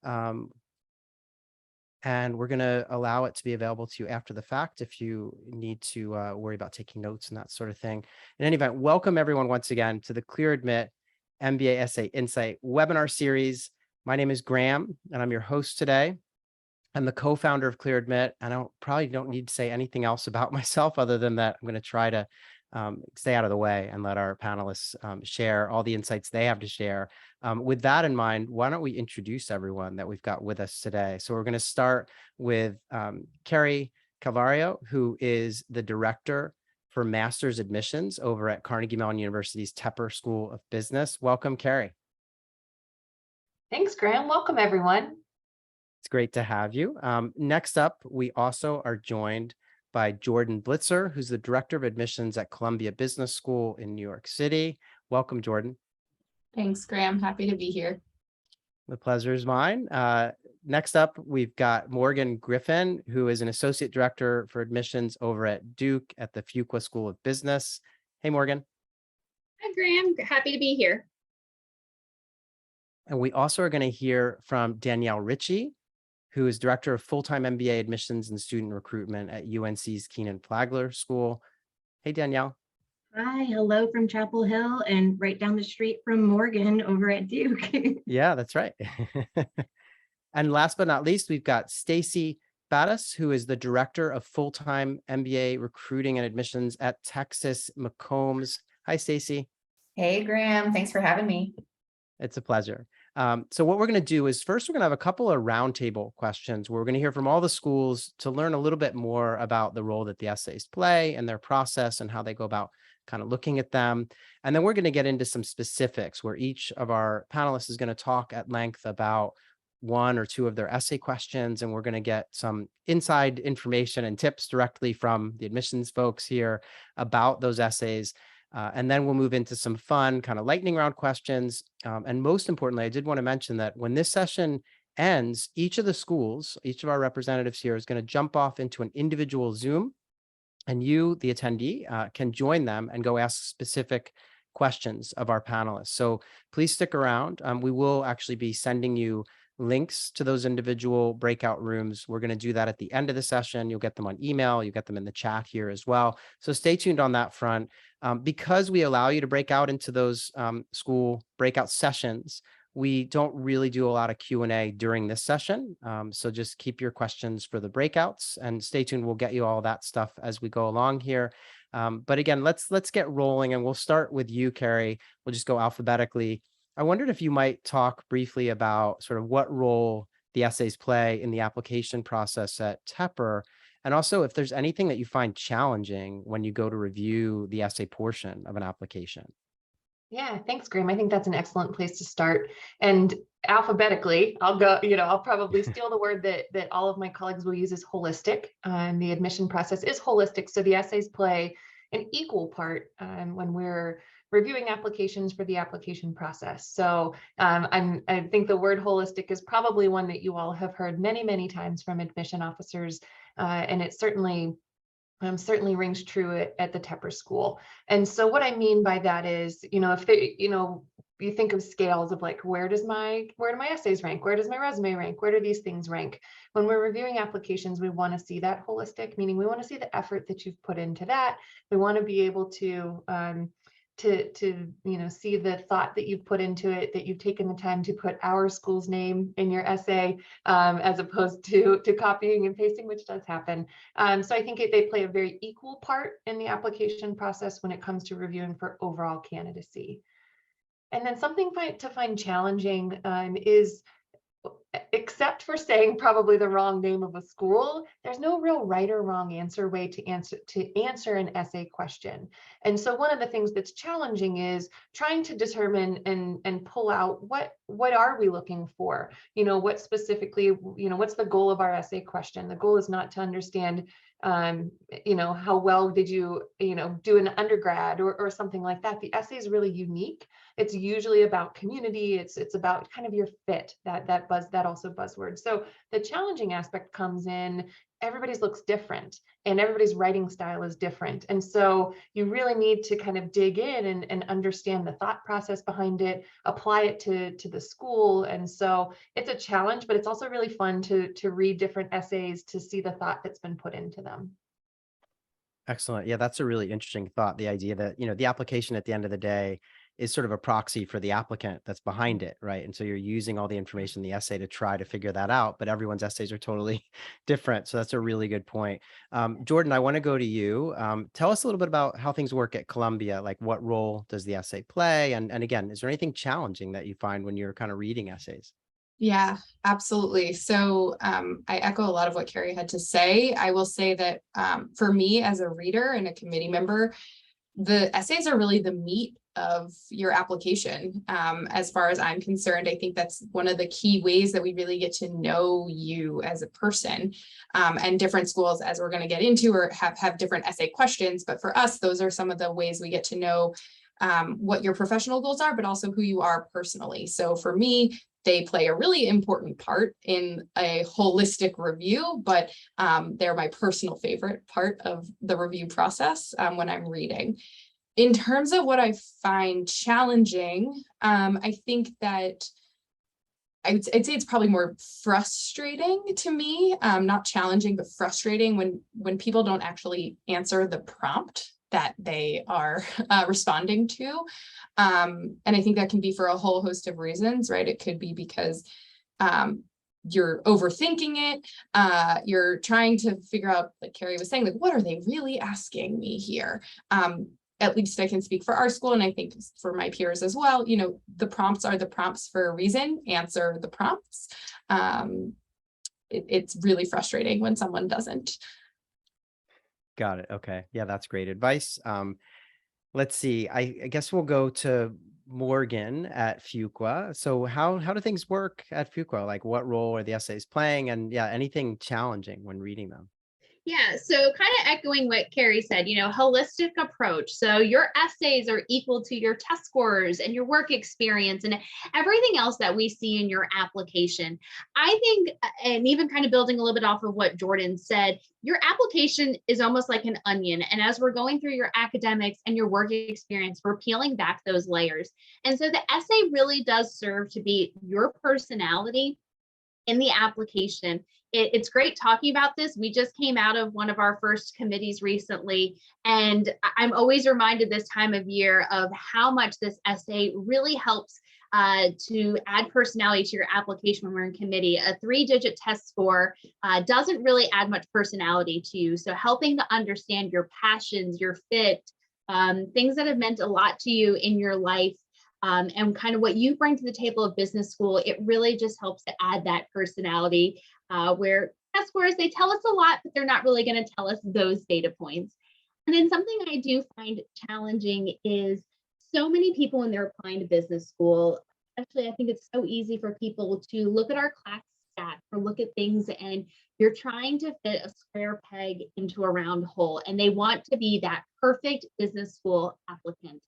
And we're going to allow it to be available to you after the fact if you need to worry about taking notes and that sort of thing. In any event, welcome everyone once again to the Clear Admit MBA Essay Insight webinar series. My name is Graham, and I'm your host today. I'm the co-founder of Clear Admit, and I probably don't need to say anything else about myself other than that I'm going to try to stay out of the way and let our panelists share all the insights they have to share. With that in mind, why don't we introduce everyone that we've got with us today? So we're going to start with Carrie Calvario, who is the director for master's admissions over at Carnegie Mellon University's Tepper School of Business. Welcome, Carrie. Thanks, Graham. Welcome, everyone. It's great to have you. Next up, we also are joined by Jordan Blitzer, who's the Director of Admissions at Columbia Business School in New York City. Welcome, Jordan. Thanks, Graham. Happy to be here. The pleasure is mine. Next up, we've got Morgan Griffin, who is an Associate Director for Admissions over at Duke at the Fuqua School of Business. Hey, Morgan. Hi, Graham. Happy to be here. And we also are going to hear from Danielle Ritchie, who is Director of Full-Time MBA Admissions and Student Recruitment at UNC's Kenan-Flagler School. Hey, Danielle. Hi, hello from Chapel Hill and right down the street from Morgan over at Duke. Yeah, that's right. And last but not least, we've got Stacy Battis, who is the Director of Full-Time MBA Recruiting and Admissions at Texas McCombs. Hi, Stacy. Hey, Graham. Thanks for having me. It's a pleasure. So what we're going to do is first, we're going to have a couple of roundtable questions where we're going to hear from all the schools to learn a little bit more about the role that the essays play and their process and how they go about kind of looking at them. And then we're going to get into some specifics where each of our panelists is going to talk at length about one or two of their essay questions. And we're going to get some inside information and tips directly from the admissions folks here about those essays. And then we'll move into some fun kind of lightning round questions. And most importantly, I did want to mention that when this session ends, each of the schools, each of our representatives here is going to jump off into an individual Zoom. And you, the attendee, can join them and go ask specific questions of our panelists. So please stick around. We will actually be sending you links to those individual breakout rooms. We're going to do that at the end of the session. You'll get them on email. You get them in the chat here as well. So stay tuned on that front. Because we allow you to break out into those school breakout sessions, we don't really do a lot of Q&A during this session. So just keep your questions for the breakouts and stay tuned. We'll get you all that stuff as we go along here. But again, let's get rolling, and we'll start with you, Carrie. We'll just go alphabetically. I wondered if you might talk briefly about sort of what role the essays play in the application process at Tepper, and also if there's anything that you find challenging when you go to review the essay portion of an application. Yeah, thanks, Graham. I think that's an excellent place to start. And alphabetically, I'll go, I'll probably steal the word that all of my colleagues will use is holistic. The admission process is holistic. So the essays play an equal part when we're reviewing applications for the application process. So I think the word holistic is probably one that you all have heard many, many times from admission officers. And it certainly rings true at the Tepper School. And so what I mean by that is, if they, you think of scales of like, where do my essays rank? Where does my resume rank? Where do these things rank? When we're reviewing applications, we want to see that holistic, meaning we want to see the effort that you've put into that. We want to be able to see the thought that you've put into it, that you've taken the time to put our school's name in your essay, as opposed to copying and pasting, which does happen. So I think they play a very equal part in the application process when it comes to reviewing for overall candidacy. And then something to find challenging is, except for saying probably the wrong name of a school, there's no real right or wrong way to answer an essay question. And so one of the things that's challenging is trying to determine and pull out what are we looking for? What specifically, what's the goal of our essay question? The goal is not to understand how well did you, do an undergrad or something like that. The essay is really unique. It's usually about community. It's about kind of your fit, that that also buzzword. So the challenging aspect comes in, everybody's looks different and everybody's writing style is different. And so you really need to kind of dig in and understand the thought process behind it, apply it to the school. And so it's a challenge, but it's also really fun to read different essays to see the thought that's been put into them. Excellent. Yeah, that's a really interesting thought. The idea that, the application at the end of the day is sort of a proxy for the applicant that's behind it, right? And so you're using all the information in the essay to try to figure that out, but everyone's essays are totally different. So that's a really good point. Jordan, I want to go to you. Tell us a little bit about how things work at Columbia. Like, what role does the essay play? And again, is there anything challenging that you find when you're kind of reading essays? Yeah, absolutely. So I echo a lot of what Carrie had to say. I will say that for me as a reader and a committee member, the essays are really the meat of your application. As far as I'm concerned, I think that's one of the key ways that we really get to know you as a person. And different schools, as we're going to get into, or have different essay questions. But for us, those are some of the ways we get to know what your professional goals are, but also who you are personally. So for me, they play a really important part in a holistic review, but they're my personal favorite part of the review process when I'm reading. In terms of what I find challenging, I think that I'd say it's probably more frustrating to me, not challenging, but frustrating when people don't actually answer the prompt that they are responding to. And I think that can be for a whole host of reasons, right? It could be because you're overthinking it. You're trying to figure out, like Carrie was saying, like, what are they really asking me here? At least I can speak for our school, and I think for my peers as well. The prompts are the prompts for a reason. Answer the prompts. It's really frustrating when someone doesn't. Got it. Okay. Yeah, that's great advice. Let's see. I guess we'll go to Morgan at Fuqua. So how do things work at Fuqua? Like, what role are the essays playing? And yeah, anything challenging when reading them? Yeah, so kind of echoing what Carrie said, holistic approach. So your essays are equal to your test scores and your work experience and everything else that we see in your application. I think, and even kind of building a little bit off of what Jordan said, your application is almost like an onion. And as we're going through your academics and your work experience, we're peeling back those layers. And so the essay really does serve to be your personality in the application. It's great talking about this. We just came out of one of our first committees recently, and I'm always reminded this time of year of how much this essay really helps to add personality to your application when we're in committee. A 3-digit test score doesn't really add much personality to you. So helping to understand your passions, your fit, things that have meant a lot to you in your life, and kind of what you bring to the table of business school, it really just helps to add that personality where test scores, they tell us a lot, but they're not really going to tell us those data points. And then something I do find challenging is so many people when they're applying to business school, especially I think it's so easy for people to look at our class stats or look at things and you're trying to fit a square peg into a round hole and they want to be that perfect business school applicant.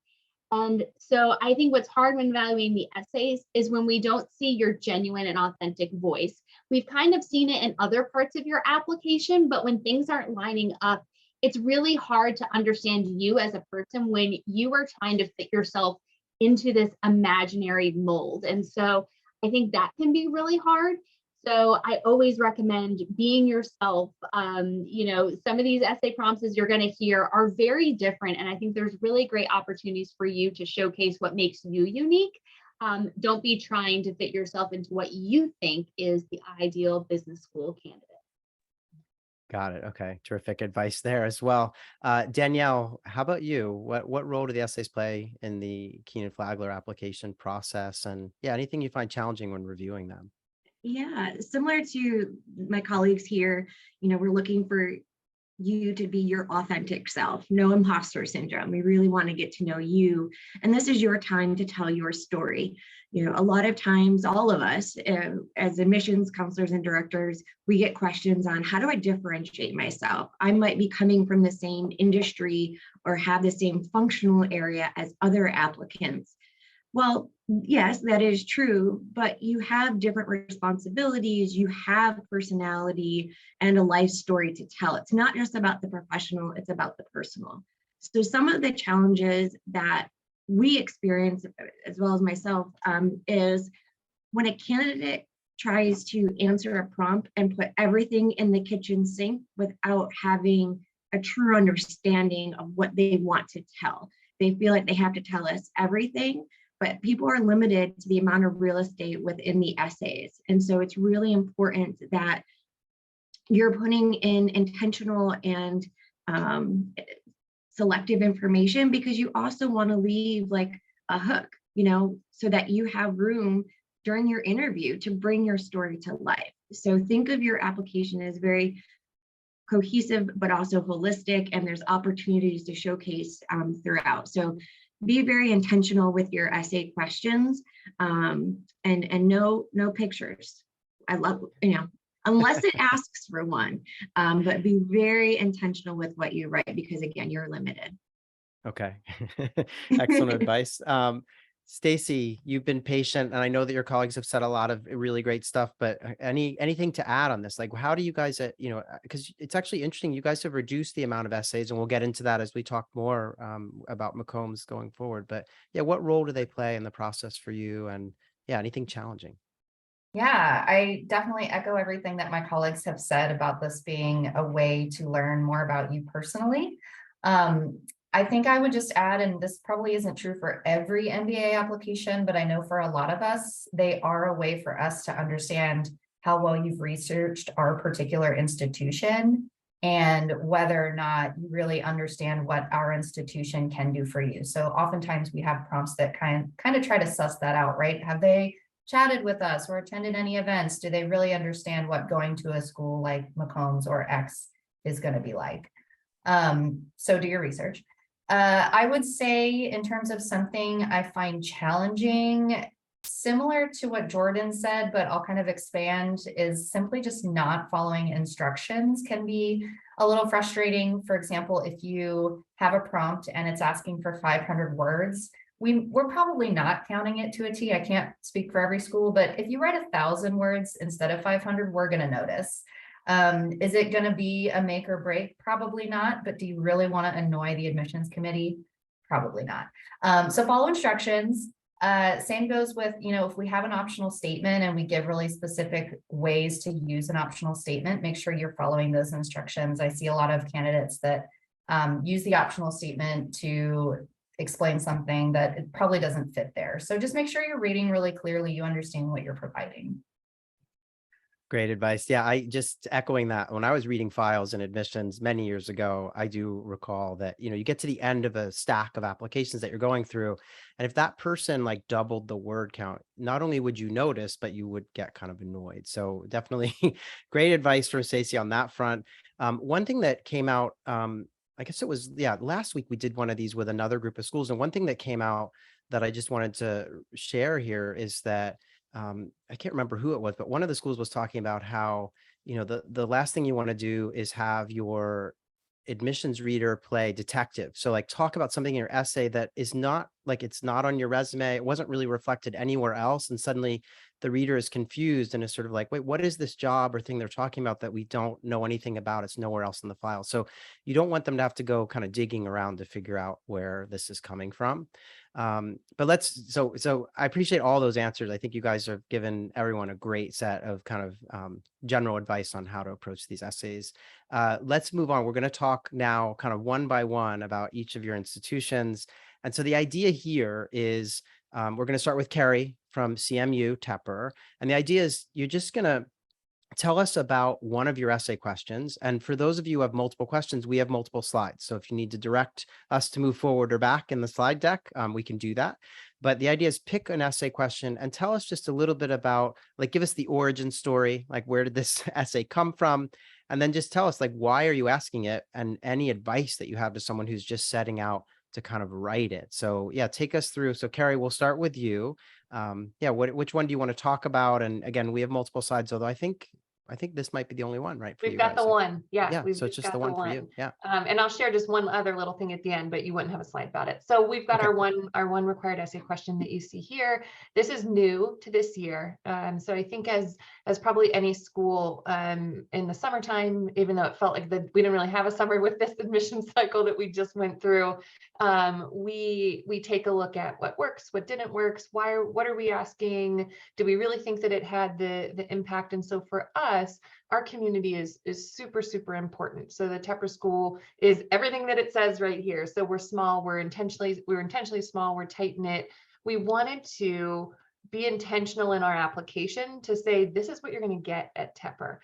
And so I think what's hard when evaluating the essays is when we don't see your genuine and authentic voice. We've kind of seen it in other parts of your application, but when things aren't lining up, it's really hard to understand you as a person when you are trying to fit yourself into this imaginary mold. And so I think that can be really hard. So I always recommend being yourself. Some of these essay prompts you're going to hear are very different. And I think there's really great opportunities for you to showcase what makes you unique. Don't be trying to fit yourself into what you think is the ideal business school candidate. Got it. Okay. Terrific advice there as well. Danielle, how about you? What role do the essays play in the Kenan-Flagler application process? And yeah, anything you find challenging when reviewing them? Yeah, similar to my colleagues here, we're looking for you to be your authentic self, no imposter syndrome. We really want to get to know you. And this is your time to tell your story. A lot of times, all of us as admissions counselors and directors, we get questions on how do I differentiate myself? I might be coming from the same industry or have the same functional area as other applicants. Well, yes, that is true, but you have different responsibilities, you have personality and a life story to tell. It's not just about the professional, it's about the personal. So some of the challenges that we experience, as well as myself, is when a candidate tries to answer a prompt and put everything in the kitchen sink without having a true understanding of what they want to tell. They feel like they have to tell us everything, but people are limited to the amount of real estate within the essays. And so it's really important that you're putting in intentional and selective information, because you also want to leave like a hook, so that you have room during your interview to bring your story to life. So think of your application as very cohesive, but also holistic, and there's opportunities to showcase throughout. So be very intentional with your essay questions, and no pictures. I love, unless it asks for one, but be very intentional with what you write, because again, you're limited. Okay. Excellent advice. Stacy, you've been patient, and I know that your colleagues have said a lot of really great stuff, but anything to add on this? Like, how do you guys, because it's actually interesting, you guys have reduced the amount of essays, and we'll get into that as we talk more about McCombs going forward. But yeah, what role do they play in the process for you? And yeah, anything challenging? Yeah, I definitely echo everything that my colleagues have said about this being a way to learn more about you personally. I think I would just add, and this probably isn't true for every MBA application, but I know for a lot of us, they are a way for us to understand how well you've researched our particular institution and whether or not you really understand what our institution can do for you. So oftentimes we have prompts that kind of try to suss that out, right? Have they chatted with us or attended any events? Do they really understand what going to a school like McCombs or X is going to be like? So do your research. I would say, in terms of something I find challenging, similar to what Jordan said, but I'll kind of expand, is simply just not following instructions can be a little frustrating. For example, if you have a prompt and it's asking for 500 words, we're probably not counting it to a T. I can't speak for every school, but if you write 1,000 words instead of 500, we're going to notice. Is it going to be a make or break? Probably not. But do you really want to annoy the admissions committee? Probably not. So follow instructions. Same goes with, if we have an optional statement and we give really specific ways to use an optional statement, make sure you're following those instructions. I see a lot of candidates that use the optional statement to explain something that it probably doesn't fit there. So just make sure you're reading really clearly, you understand what you're providing. Great advice. Yeah, I just echoing that. When I was reading files and admissions many years ago, I do recall that, you get to the end of a stack of applications that you're going through. And if that person like doubled the word count, not only would you notice, but you would get kind of annoyed. So definitely great advice from Stacey on that front. One thing that came out, I guess it was, last week we did one of these with another group of schools. And one thing that came out that I just wanted to share here is that I can't remember who it was, but one of the schools was talking about how, the last thing you want to do is have your admissions reader play detective. So like talk about something in your essay that is not like, it's not on your resume. It wasn't really reflected anywhere else. And suddenly the reader is confused and is sort of like, wait, what is this job or thing they're talking about that we don't know anything about? It's nowhere else in the file. So you don't want them to have to go kind of digging around to figure out where this is coming from. But so I appreciate all those answers. I think you guys have given everyone a great set of kind of general advice on how to approach these essays. Let's move on. We're going to talk now kind of one by one about each of your institutions. And so the idea here is we're going to start with Carrie from CMU Tepper. And the idea is you're just going to tell us about one of your essay questions. And for those of you who have multiple questions, we have multiple slides. So if you need to direct us to move forward or back in the slide deck, we can do that. But the idea is pick an essay question and tell us just a little bit about, like, give us the origin story, like where did this essay come from? And then just tell us, like, why are you asking it? And any advice that you have to someone who's just setting out to kind of write it. So yeah, take us through. So Carrie, we'll start with you. Which one do you want to talk about? And again, we have multiple slides, although I think I think this might be the only one, right? For We've you got guys. the one. Yeah. Yeah. We've So it's just the got one for you. Yeah. And I'll share just one other little thing at the end, but you wouldn't have a slide about it. So we've got Okay. our one required essay question that you see here. This is new to this year. So I think as probably any school in the summertime, even though it felt like we didn't really have a summer with this admission cycle that we just went through, we take a look at what works, what didn't work, what are we asking? Do we really think that it had the impact? And so for us, our community is super, super important. So the Tepper School is everything that it says right here. So we're small, we're intentionally small, we're tight knit. We wanted to be intentional in our application to say, this is what you're going to get at Tepper.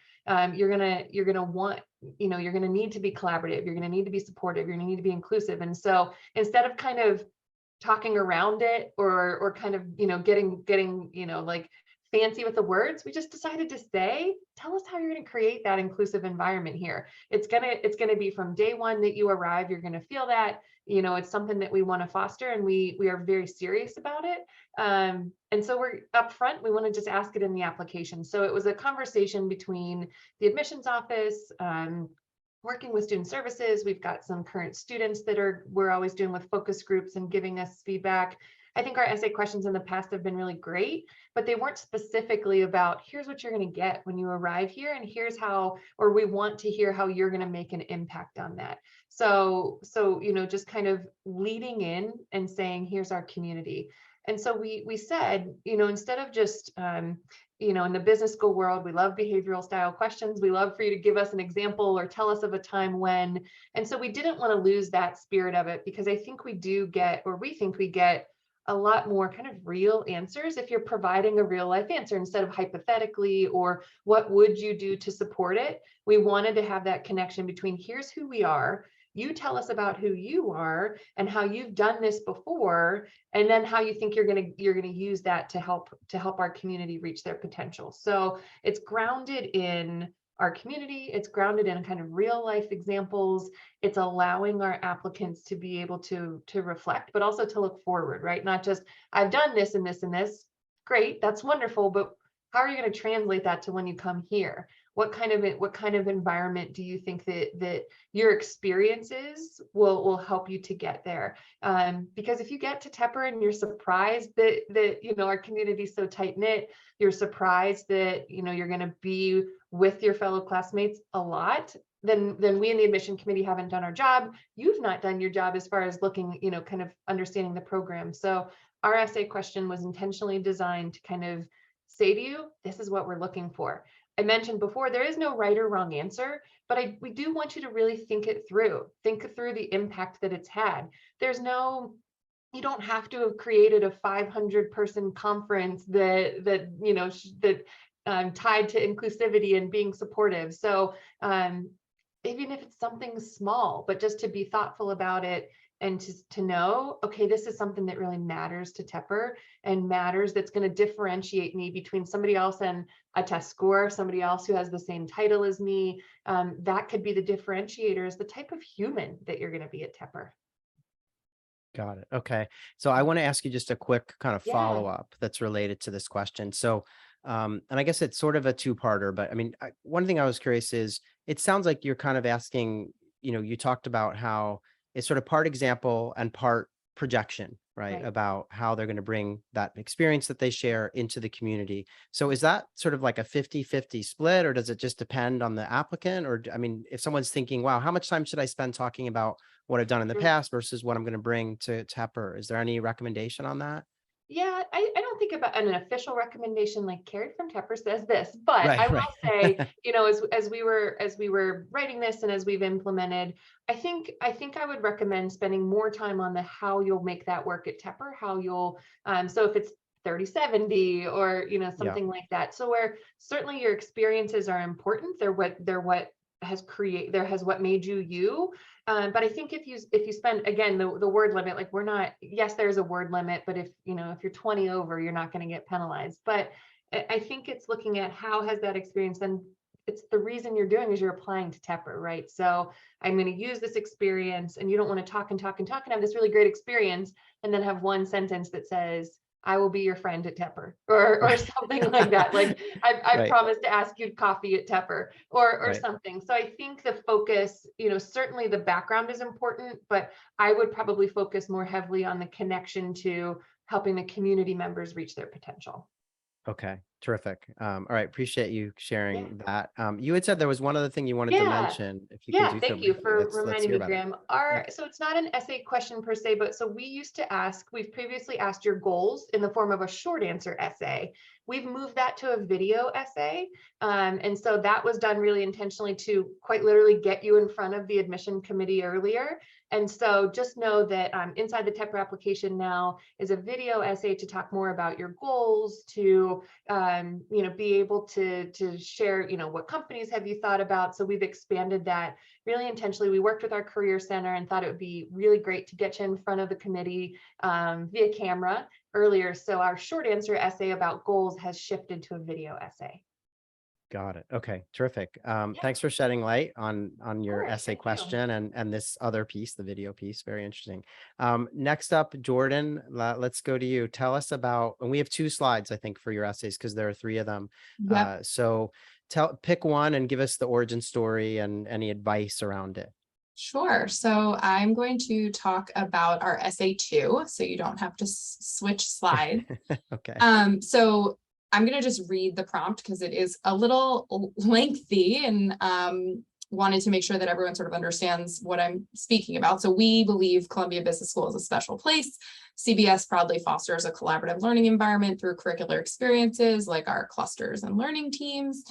You're going to want, you're going to need to be collaborative. You're going to need to be supportive. You're going to need to be inclusive. And so instead of kind of talking around it or kind of, getting, like fancy with the words, we just decided to say, tell us how you're going to create that inclusive environment here. It's going to be from day one that you arrive, you're going to feel that, it's something that we want to foster, and we are very serious about it. And so we're upfront, we want to just ask it in the application. So it was a conversation between the admissions office, working with student services. We've got some current students that we're always doing with focus groups and giving us feedback. I think our essay questions in the past have been really great, but they weren't specifically about, here's what you're going to get when you arrive here, and here's how, or we want to hear how you're going to make an impact on that. So, just kind of leading in and saying, here's our community. And so we said, instead of just, in the business school world, we love behavioral style questions. We love for you to give us an example or tell us of a time when. And so we didn't want to lose that spirit of it, because I think we think we get a lot more kind of real answers if you're providing a real life answer instead of hypothetically, or what would you do to support it. We wanted to have that connection between, here's who we are, you tell us about who you are and how you've done this before, and then how you think you're going to use that to help our community reach their potential. So it's grounded in our community, it's grounded in kind of real life examples. It's allowing our applicants to be able to reflect, but also to look forward, right? Not just, I've done this and this and this. Great, that's wonderful, but how are you going to translate that to when you come here? What kind of environment do you think that your experiences will help you to get there? Because if you get to Tepper and you're surprised that our community is so tight knit, you're surprised that you're going to be with your fellow classmates a lot, then we in the admission committee haven't done our job. You've not done your job as far as looking, kind of understanding the program. So our essay question was intentionally designed to kind of say to you, this is what we're looking for. I mentioned before, there is no right or wrong answer, but we do want you to really think through the impact that it's had. You don't have to have created a 500-person conference that tied to inclusivity and being supportive. So even if it's something small, but just to be thoughtful about it, and to know, okay, this is something that really matters to Tepper and matters, that's going to differentiate me between somebody else and a test score, somebody else who has the same title as me. That could be the differentiators, the type of human that you're going to be at Tepper. Got it. Okay. So I want to ask you just a quick kind of Yeah. follow-up that's related to this question. So, and I guess it's sort of a two-parter, but I mean, one thing I was curious is, it sounds like you're kind of asking, you talked about how it's sort of part example and part projection, right? About how they're going to bring that experience that they share into the community. So is that sort of like a 50-50 split, or does it just depend on the applicant? Or, I mean, if someone's thinking, wow, how much time should I spend talking about what I've done in the past versus what I'm going to bring to Tepper? Is there any recommendation on that? Yeah, I don't think about an official recommendation like Carrie from Tepper says this, but I will say, as we were writing this and as we've implemented, I think I would recommend spending more time on the how you'll make that work at Tepper, how you'll so if it's 30-70 or something like that. So where certainly your experiences are important, they're what what made you. But I think if you spend, again, the word limit, like yes, there's a word limit, but if you're 20 over, you're not going to get penalized. But I think it's looking at how has that experience, and it's the reason you're doing is you're applying to Tepper, right? So I'm going to use this experience, and you don't want to talk and have this really great experience and then have one sentence that says, I will be your friend at Tepper, or something like that. Like I Right. promised to ask you coffee at Tepper, or Right. something. So I think the focus, certainly the background is important, but I would probably focus more heavily on the connection to helping the community members reach their potential. Okay, terrific. All right, appreciate you sharing that. You had said there was one other thing you wanted to Yeah. mention. If you can Yeah, do so thank you briefly, for let's reminding hear me, about it. Graham. Yeah. So it's not an essay question per se, but so we've previously asked your goals in the form of a short answer essay. We've moved that to a video essay. And so that was done really intentionally to quite literally get you in front of the admission committee earlier. And so just know that inside the Tepper application now is a video essay to talk more about your goals, to be able to share, what companies have you thought about. So we've expanded that really intentionally. We worked with our career center and thought it would be really great to get you in front of the committee via camera earlier. So our short answer essay about goals has shifted to a video essay. Got it. Okay, terrific. Thanks for shedding light on your course, essay thank you. question and this other piece, the video piece. Very interesting. Next up, Jordan, let's go to you. Tell us about, and we have 2 slides, I think, for your essays because there are 3 of them. Yep. So pick one and give us the origin story and any advice around it. Sure. So I'm going to talk about our essay 2, so you don't have to switch slide. Okay. So I'm going to just read the prompt because it is a little lengthy, and wanted to make sure that everyone sort of understands what I'm speaking about. So we believe Columbia Business School is a special place. CBS proudly fosters a collaborative learning environment through curricular experiences like our clusters and learning teams,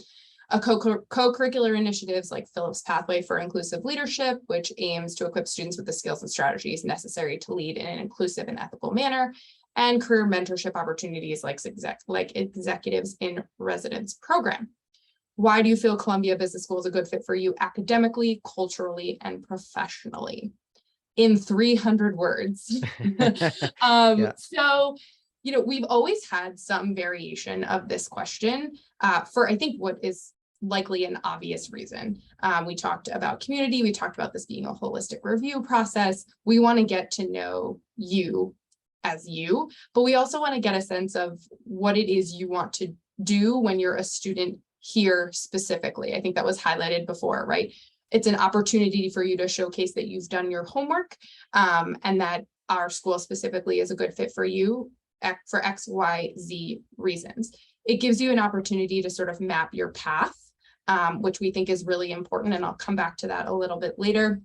co-curricular initiatives like Phillips Pathway for Inclusive Leadership, which aims to equip students with the skills and strategies necessary to lead in an inclusive and ethical manner, and career mentorship opportunities like Executives in Residence program. Why do you feel Columbia Business School is a good fit for you academically, culturally, and professionally? In 300 words. Yeah. So, we've always had some variation of this question for, I think, what is likely an obvious reason. We talked about community. We talked about this being a holistic review process. We want to get to know you as you, but we also want to get a sense of what it is you want to do when you're a student here specifically. I think that was highlighted before, right? It's an opportunity for you to showcase that you've done your homework, and that our school specifically is a good fit for you for X, Y, Z reasons. It gives you an opportunity to sort of map your path, which we think is really important, and I'll come back to that a little bit later.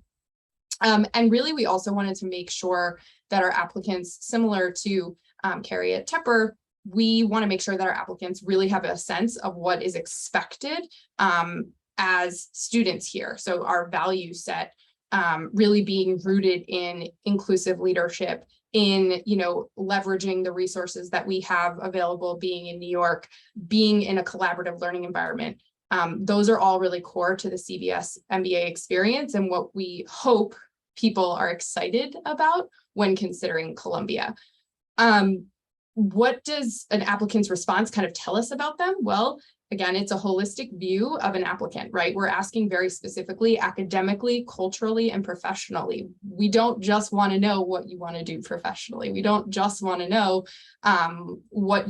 And really, we also wanted to make sure that our applicants, similar to Carrie at Tepper, we want to make sure that our applicants really have a sense of what is expected as students here. So our value set really being rooted in inclusive leadership, in leveraging the resources that we have available, being in New York, being in a collaborative learning environment. Those are all really core to the CBS MBA experience and what we hope people are excited about when considering Columbia. What does an applicant's response kind of tell us about them? Well, again, it's a holistic view of an applicant, right? We're asking very specifically, academically, culturally, and professionally. We don't just want to know what you want to do professionally. We don't just want to know what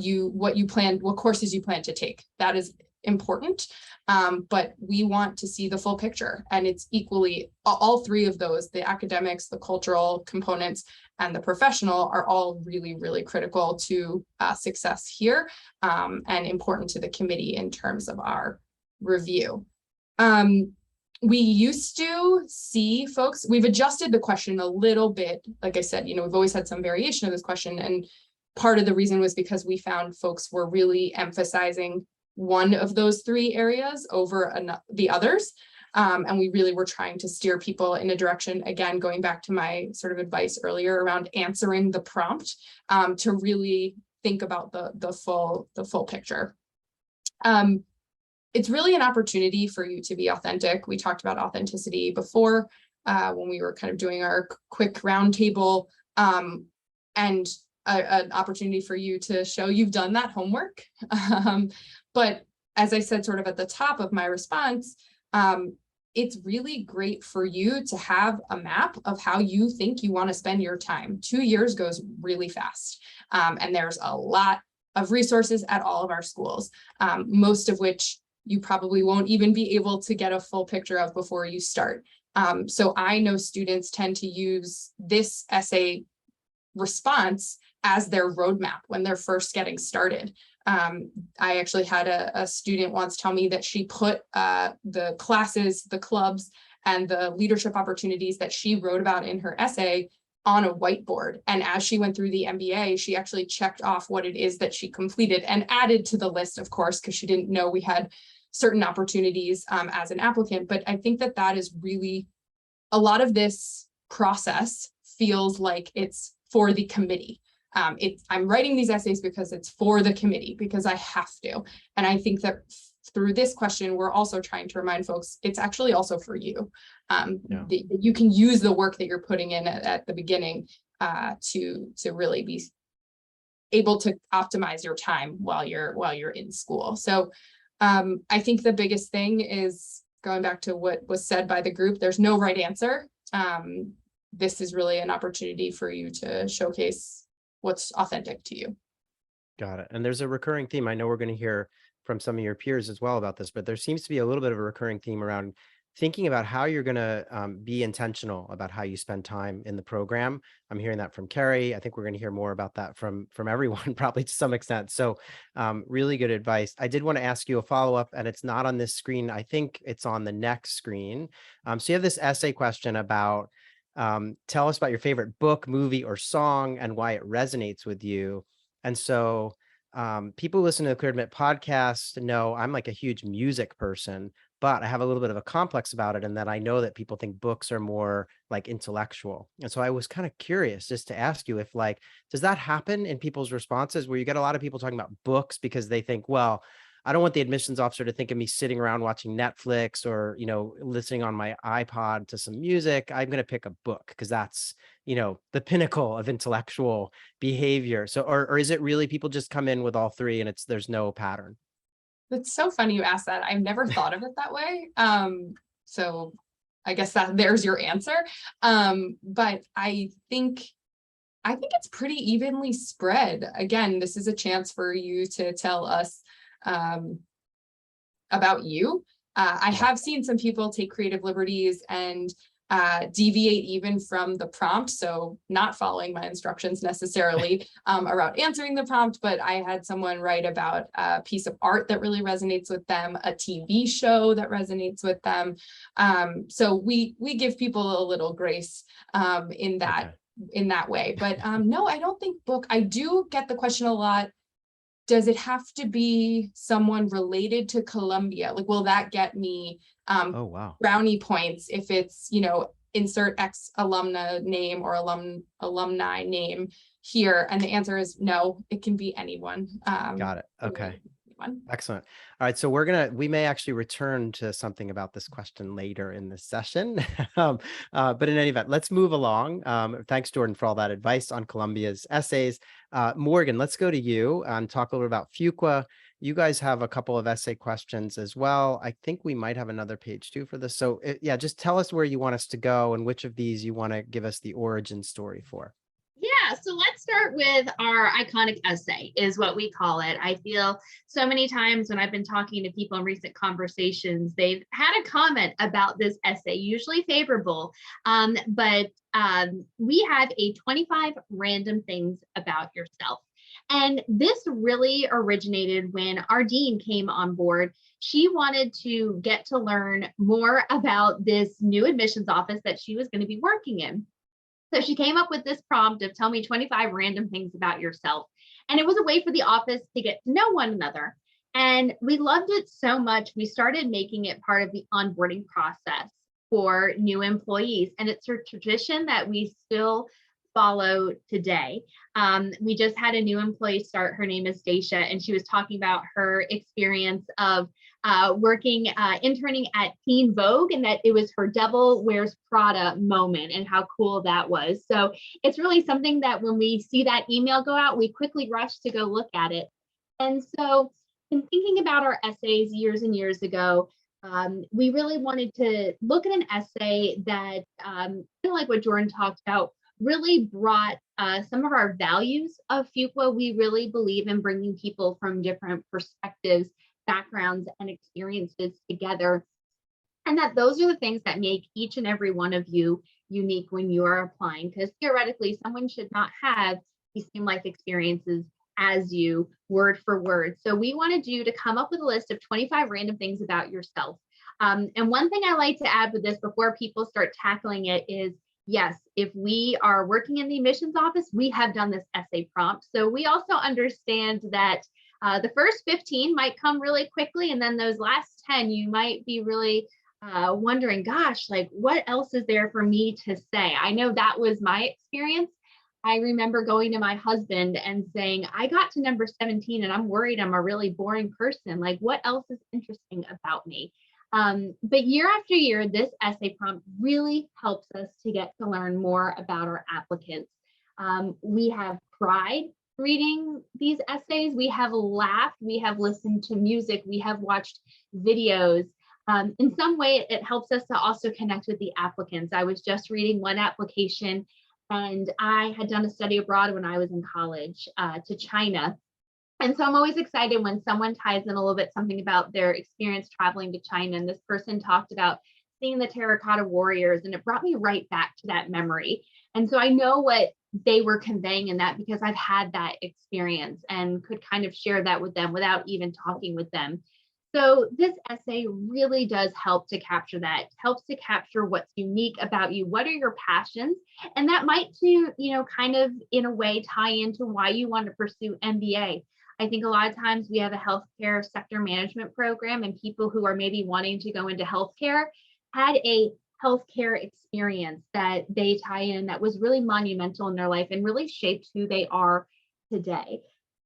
courses you plan to take. That is important, but we want to see the full picture, and it's equally all 3 of those: the academics, the cultural components, and the professional are all really, really critical to success here, and important to the committee in terms of our review. We used to see folks, we've adjusted the question a little bit. Like I said, we've always had some variation of this question, and part of the reason was because we found folks were really emphasizing one of those 3 areas over the others. And we really were trying to steer people in a direction, again, going back to my sort of advice earlier around answering the prompt, to really think about the full picture. It's really an opportunity for you to be authentic. We talked about authenticity before when we were kind of doing our quick roundtable, and an opportunity for you to show you've done that homework. But as I said, sort of at the top of my response, it's really great for you to have a map of how you think you want to spend your time. 2 years goes really fast. And there's a lot of resources at all of our schools, most of which you probably won't even be able to get a full picture of before you start. So I know students tend to use this essay response as their roadmap when they're first getting started. I actually had a student once tell me that she put the classes, the clubs, and the leadership opportunities that she wrote about in her essay on a whiteboard. And as she went through the MBA, she actually checked off what it is that she completed and added to the list, of course, because she didn't know we had certain opportunities as an applicant. But I think that that is really, a lot of this process feels like it's for the committee. I'm writing these essays because it's for the committee, because I have to. And I think that through this question, we're also trying to remind folks, it's actually also for you. You can use the work that you're putting in at the beginning to really be able to optimize your time while you're in school. So I think the biggest thing is going back to what was said by the group, there's no right answer. This is really an opportunity for you to showcase what's authentic to you. Got it. And there's a recurring theme. I know we're going to hear from some of your peers as well about this, but there seems to be a little bit of a recurring theme around thinking about how you're going to be intentional about how you spend time in the program. I'm hearing that from Carrie. I think we're going to hear more about that from everyone, probably to some extent. So really good advice. I did want to ask you a follow-up, and it's not on this screen. I think it's on the next screen. So you have this essay question about tell us about your favorite book, movie, or song and why it resonates with you. And so people who listen to the Clear Admit podcast know I'm like a huge music person, but I have a little bit of a complex about it in that I know that people think books are more like intellectual. And so I was kind of curious just to ask you if like, does that happen in people's responses where you get a lot of people talking about books because they think, well, I don't want the admissions officer to think of me sitting around watching Netflix or, listening on my iPod to some music. I'm going to pick a book because that's, the pinnacle of intellectual behavior. So, or is it really people just come in with all three and there's no pattern? It's so funny you asked that. I've never thought of it that way. So I guess that there's your answer. But I think it's pretty evenly spread. Again, this is a chance for you to tell us about you. I have seen some people take creative liberties and deviate even from the prompt. So not following my instructions necessarily around answering the prompt, but I had someone write about a piece of art that really resonates with them, a TV show that resonates with them. So we give people a little grace in that way. But no, I don't think book. I do get the question a lot. Does it have to be someone related to Columbia? Like, will that get me brownie points if it's, insert X alumna name or alumni name here? And the answer is no, it can be anyone. Got it. Okay. Excellent. All right. So we may actually return to something about this question later in this session. But in any event, let's move along. Thanks, Jordan, for all that advice on Columbia's essays. Morgan, let's go to you and talk a little about Fuqua. You guys have a couple of essay questions as well. I think we might have another page too for this. So just tell us where you want us to go and which of these you want to give us the origin story for. Yeah, so let's start with our iconic essay is what we call it. I feel so many times when I've been talking to people in recent conversations, they've had a comment about this essay, usually favorable, but we have a 25 random things about yourself. And this really originated when our dean came on board. She wanted to get to learn more about this new admissions office that she was going to be working in. So she came up with this prompt of tell me 25 random things about yourself. And it was a way for the office to get to know one another. And we loved it so much, we started making it part of the onboarding process for new employees. And it's a tradition that we still follow today. We just had a new employee start. Her name is Dacia, and she was talking about her experience of interning at Teen Vogue, and that it was her Devil Wears Prada moment and how cool that was. So it's really something that when we see that email go out, we quickly rush to go look at it. And so in thinking about our essays years and years ago, We really wanted to look at an essay that, kind of like what Jordan talked about, really brought some of our values of Fuqua. We really believe in bringing people from different perspectives, backgrounds, and experiences together. And that those are the things that make each and every one of you unique when you are applying, because theoretically, someone should not have the same life experiences as you, word for word. So we wanted you to come up with a list of 25 random things about yourself. And one thing I like to add with this before people start tackling it is, yes, if we are working in the admissions office, we have done this essay prompt. So we also understand that the first 15 might come really quickly, and then those last 10, you might be really wondering, gosh, like what else is there for me to say? I know that was my experience. I remember going to my husband and saying, I got to number 17 and I'm worried I'm a really boring person. Like, what else is interesting about me? But year after year, this essay prompt really helps us to get to learn more about our applicants. We have cried reading these essays. We have laughed. We have listened to music. We have watched videos. In some way, it helps us to also connect with the applicants. I was just reading one application, and I had done a study abroad when I was in college to China. And so I'm always excited when someone ties in a little bit something about their experience traveling to China. And this person talked about seeing the terracotta warriors, and it brought me right back to that memory. And so I know what they were conveying in that because I've had that experience and could kind of share that with them without even talking with them. So this essay really does help to capture that, helps to capture what's unique about you. What are your passions? And that might to, kind of in a way tie into why you want to pursue MBA. I think a lot of times we have a healthcare sector management program, and people who are maybe wanting to go into healthcare had a healthcare experience that they tie in that was really monumental in their life and really shaped who they are today.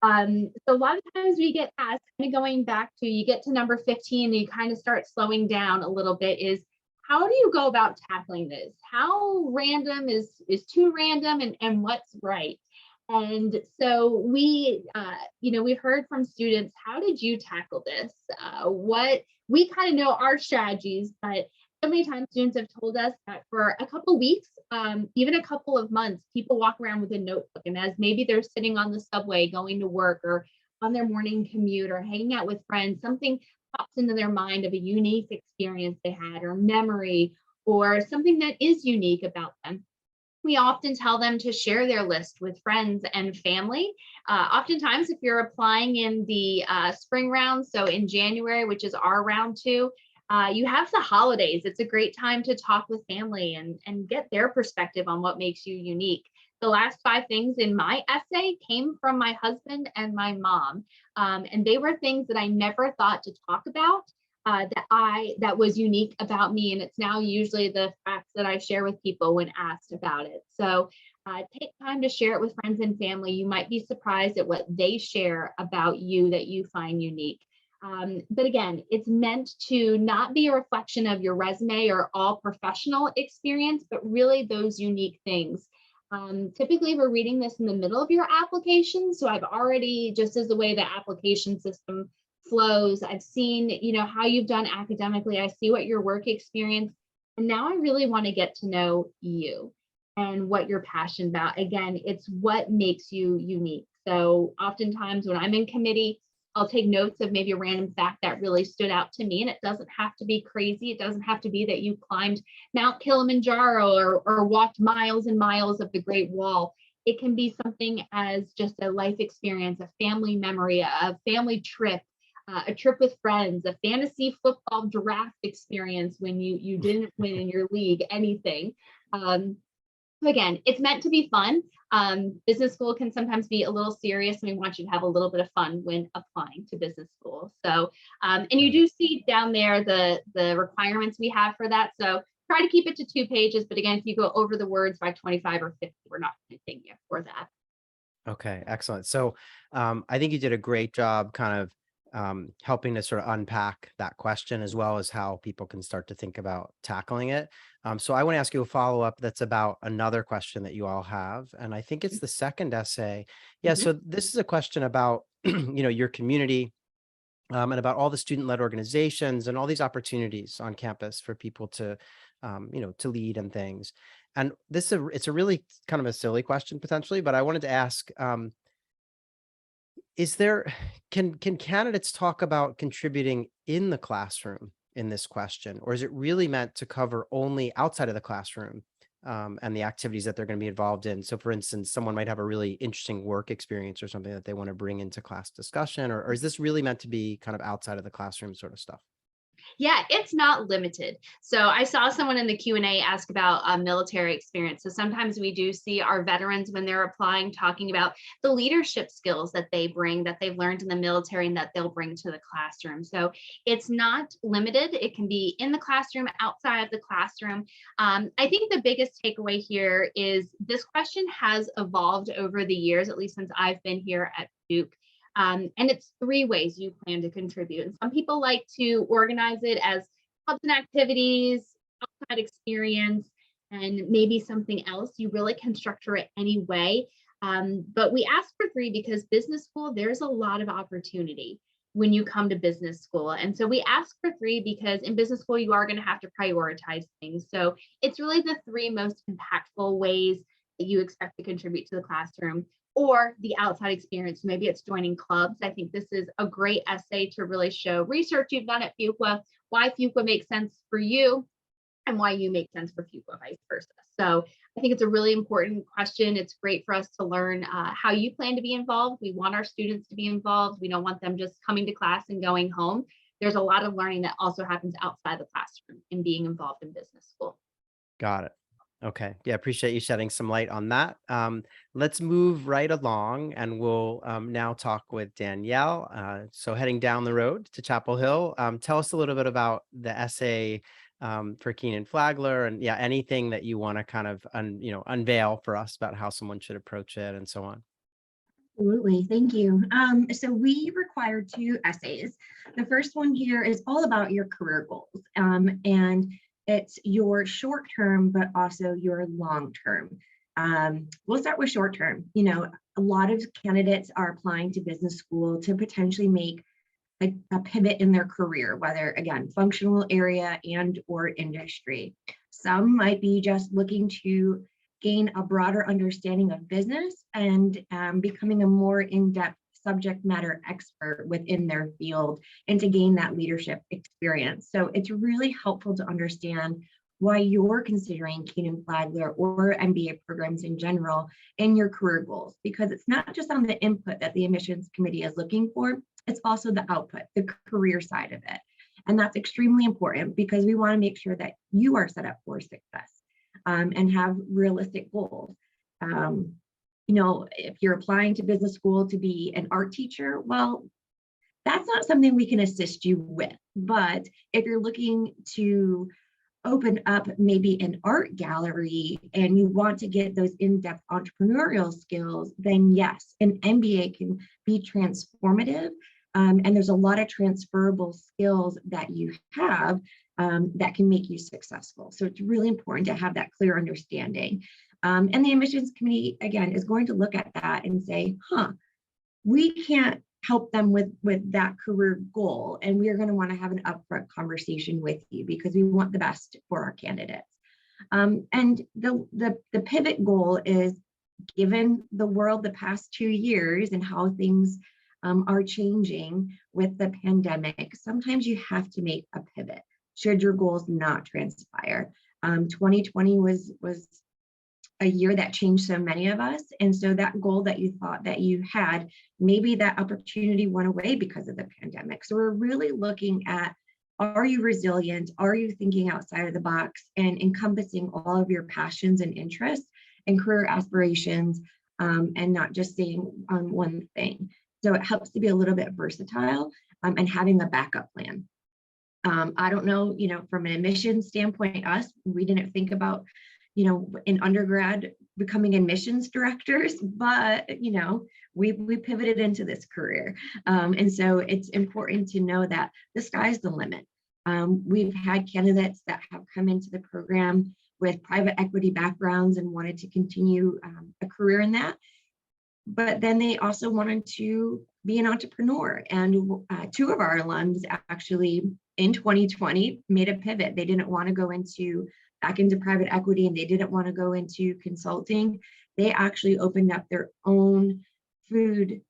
So a lot of times we get asked, kind of going back to, you get to number 15 and you kind of start slowing down a little bit, is how do you go about tackling this? How random is too random, and what's right? And so we, we heard from students, how did you tackle this? What we kind of know our strategies, but so many times students have told us that for a couple of weeks, even a couple of months, people walk around with a notebook, and as maybe they're sitting on the subway going to work or on their morning commute or hanging out with friends, something pops into their mind of a unique experience they had or memory or something that is unique about them. We often tell them to share their list with friends and family. Oftentimes, if you're applying in the spring round, so in January, which is our round 2, you have the holidays. It's a great time to talk with family and get their perspective on what makes you unique. The last 5 things in my essay came from my husband and my mom. And they were things that I never thought to talk about, that was unique about me. And it's now usually the facts that I share with people when asked about it. So take time to share it with friends and family. You might be surprised at what they share about you that you find unique. But again, it's meant to not be a reflection of your resume or all professional experience, but really those unique things. Typically, we're reading this in the middle of your application. So I've already, just as the way the application system flows, I've seen, how you've done academically. I see what your work experience, and now I really want to get to know you and what you're passionate about. Again, it's what makes you unique. So oftentimes when I'm in committee, I'll take notes of maybe a random fact that really stood out to me. And it doesn't have to be crazy. It doesn't have to be that you climbed Mount Kilimanjaro or walked miles and miles of the Great Wall. It can be something as just a life experience, a family memory, a family trip, a trip with friends, a fantasy football draft experience when you didn't win in your league, anything. Again, it's meant to be fun. Business school can sometimes be a little serious, and we want you to have a little bit of fun when applying to business school. So, and you do see down there the requirements we have for that. So try to keep it to 2 pages. But again, if you go over the words by 25 or 50, we're not going to thank you for that. Okay, excellent. So I think you did a great job kind of helping to sort of unpack that question, as well as how people can start to think about tackling it. So I want to ask you a follow-up that's about another question that you all have. And I think it's the second essay. Yeah, so this is a question about, your community and about all the student-led organizations and all these opportunities on campus for people to, to lead and things. And it's a really kind of a silly question potentially, but I wanted to ask, is there, can candidates talk about contributing in the classroom in this question, or is it really meant to cover only outside of the classroom, and the activities that they're going to be involved in? So for instance, someone might have a really interesting work experience or something that they want to bring into class discussion, or is this really meant to be kind of outside of the classroom sort of stuff? Yeah, it's not limited. So I saw someone in the Q&A ask about military experience. So sometimes we do see our veterans when they're applying talking about the leadership skills that they bring, that they've learned in the military and that they'll bring to the classroom. So it's not limited. It can be in the classroom, outside of the classroom. I think the biggest takeaway here is this question has evolved over the years, at least since I've been here at Duke. And it's 3 ways you plan to contribute. And some people like to organize it as clubs and activities, outside experience, and maybe something else. You really can structure it any way. But we ask for 3 because business school, there's a lot of opportunity when you come to business school. And so we ask for 3 because in business school, you are going to have to prioritize things. So it's really the 3 most impactful ways that you expect to contribute to the classroom, or the outside experience. Maybe it's joining clubs. I think this is a great essay to really show research you've done at Fuqua, why Fuqua makes sense for you and why you make sense for Fuqua, vice versa. So I think it's a really important question. It's great for us to learn how you plan to be involved. We want our students to be involved. We don't want them just coming to class and going home. There's a lot of learning that also happens outside the classroom and being involved in business school. Got it. Okay. Yeah, appreciate you shedding some light on that. Let's move right along, and we'll now talk with Danielle. So heading down the road to Chapel Hill, tell us a little bit about the essay for Kenan-Flagler, and yeah, anything that you want to kind of unveil for us about how someone should approach it and so on. Absolutely, thank you. So we required 2 essays. The first one here is all about your career goals, and it's your short term, but also your long term. We'll start with short term. A lot of candidates are applying to business school to potentially make a pivot in their career, whether again, functional area and or industry. Some might be just looking to gain a broader understanding of business and becoming a more in-depth subject matter expert within their field and to gain that leadership experience. So it's really helpful to understand why you're considering Kenan-Flagler or MBA programs in general in your career goals, because it's not just on the input that the admissions committee is looking for, it's also the output, the career side of it. And that's extremely important because we want to make sure that you are set up for success and have realistic goals. If you're applying to business school to be an art teacher, well, that's not something we can assist you with. But if you're looking to open up maybe an art gallery and you want to get those in-depth entrepreneurial skills, then yes, an MBA can be transformative. And there's a lot of transferable skills that you have that can make you successful. So it's really important to have that clear understanding. And the admissions committee, again, is going to look at that and say, we can't help them with that career goal. And we are going to want to have an upfront conversation with you because we want the best for our candidates. And the pivot goal is, given the world the past 2 years and how things are changing with the pandemic, sometimes you have to make a pivot should your goals not transpire. 2020 was a year that changed so many of us. And so that goal that you thought that you had, maybe that opportunity went away because of the pandemic. So we're really looking at, are you resilient? Are you thinking outside of the box and encompassing all of your passions and interests and career aspirations and not just staying on one thing? So it helps to be a little bit versatile and having a backup plan. I don't know, from an admissions standpoint, we didn't think about, in undergrad becoming admissions directors, but, we pivoted into this career. And so it's important to know that the sky's the limit. We've had candidates that have come into the program with private equity backgrounds and wanted to continue a career in that. But then they also wanted to be an entrepreneur. And two of our alums actually in 2020 made a pivot. They didn't want to go back into private equity, and they didn't want to go into consulting. They actually opened up their own food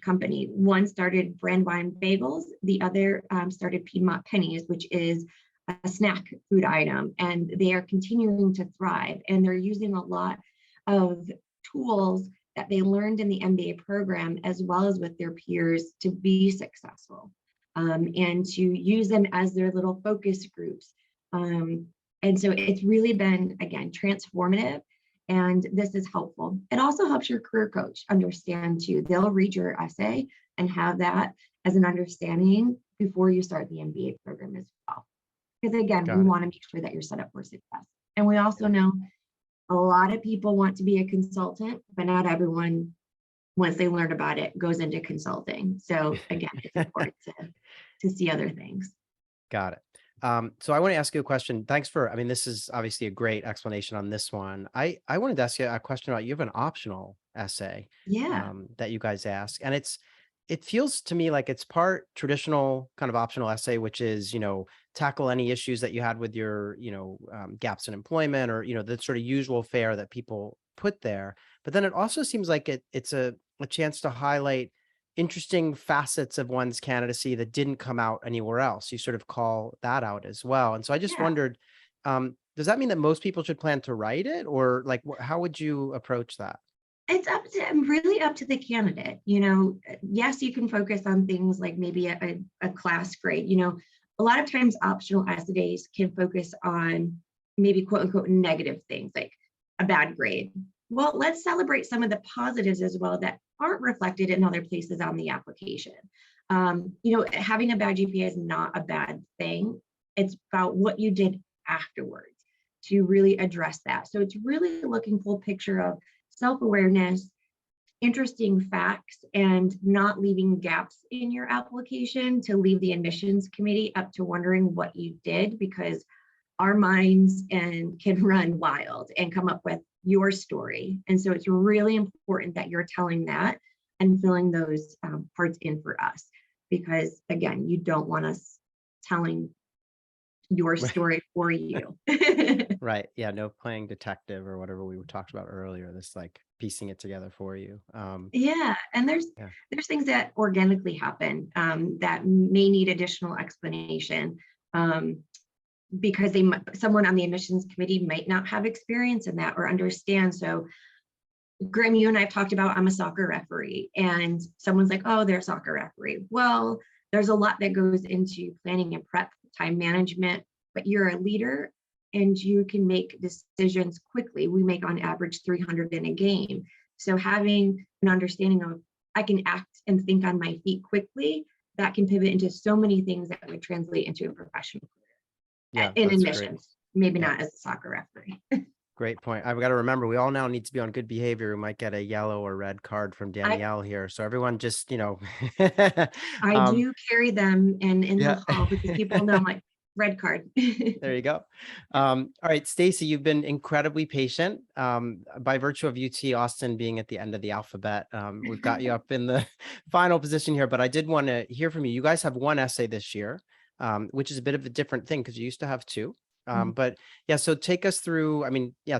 company. One started Brandywine Bagels, the other started Piedmont Pennies, which is a snack food item, and they are continuing to thrive. And they're using a lot of tools that they learned in the MBA program, as well as with their peers, to be successful, and to use them as their little focus groups. And so it's really been, again, transformative. And this is helpful. It also helps your career coach understand too. They'll read your essay and have that as an understanding before you start the MBA program as well. Because again, we want to make sure that you're set up for success. And we also know a lot of people want to be a consultant, but not everyone, once they learn about it, goes into consulting. So again, it's important to see other things. Got it. So I want to ask you a question. Thanks for, this is obviously a great explanation on this one. I wanted to ask you a question about, you have an optional essay that you guys ask. And it feels to me like it's part traditional kind of optional essay, which is, tackle any issues that you had with your, gaps in employment, or, the sort of usual fare that people put there. But then it also seems like it's a chance to highlight interesting facets of one's candidacy that didn't come out anywhere else. You sort of call that out as well. And so I just wondered, does that mean that most people should plan to write it, or like, how would you approach that? It's really up to the candidate. Yes, you can focus on things like maybe a class grade. A lot of times optional essays can focus on maybe quote unquote negative things like a bad grade. Well, let's celebrate some of the positives as well that aren't reflected in other places on the application. Having a bad GPA is not a bad thing. It's about what you did afterwards to really address that. So it's really looking full picture of self-awareness, interesting facts, and not leaving gaps in your application to leave the admissions committee up to wondering what you did, because our minds can run wild and come up with your story. And so it's really important that you're telling that and filling those parts in for us, because again, you don't want us telling your story for you. Right. Yeah. No playing detective or whatever we talked about earlier, this like piecing it together for you. And there's things that organically happen that may need additional explanation. Because someone on the admissions committee might not have experience in that or understand. So Graham, you and I have talked about, I'm a soccer referee, and someone's like, oh, they're a soccer referee. Well, there's a lot that goes into planning and prep, time management, but you're a leader and you can make decisions quickly. We make on average 300 in a game. So having an understanding of, I can act and think on my feet quickly, that can pivot into so many things that would translate into a professional career. In admissions, maybe not as a soccer referee. Great point. I've got to remember, we all now need to be on good behavior. We might get a yellow or red card from Danielle here. So everyone just, I do carry them in the hall because people know my red card. There you go. All right, Stacy, you've been incredibly patient. By virtue of UT Austin being at the end of the alphabet, we've got you up in the final position here, but I did want to hear from you. You guys have one essay this year. Which is a bit of a different thing because you used to have two. But yeah, so take us through,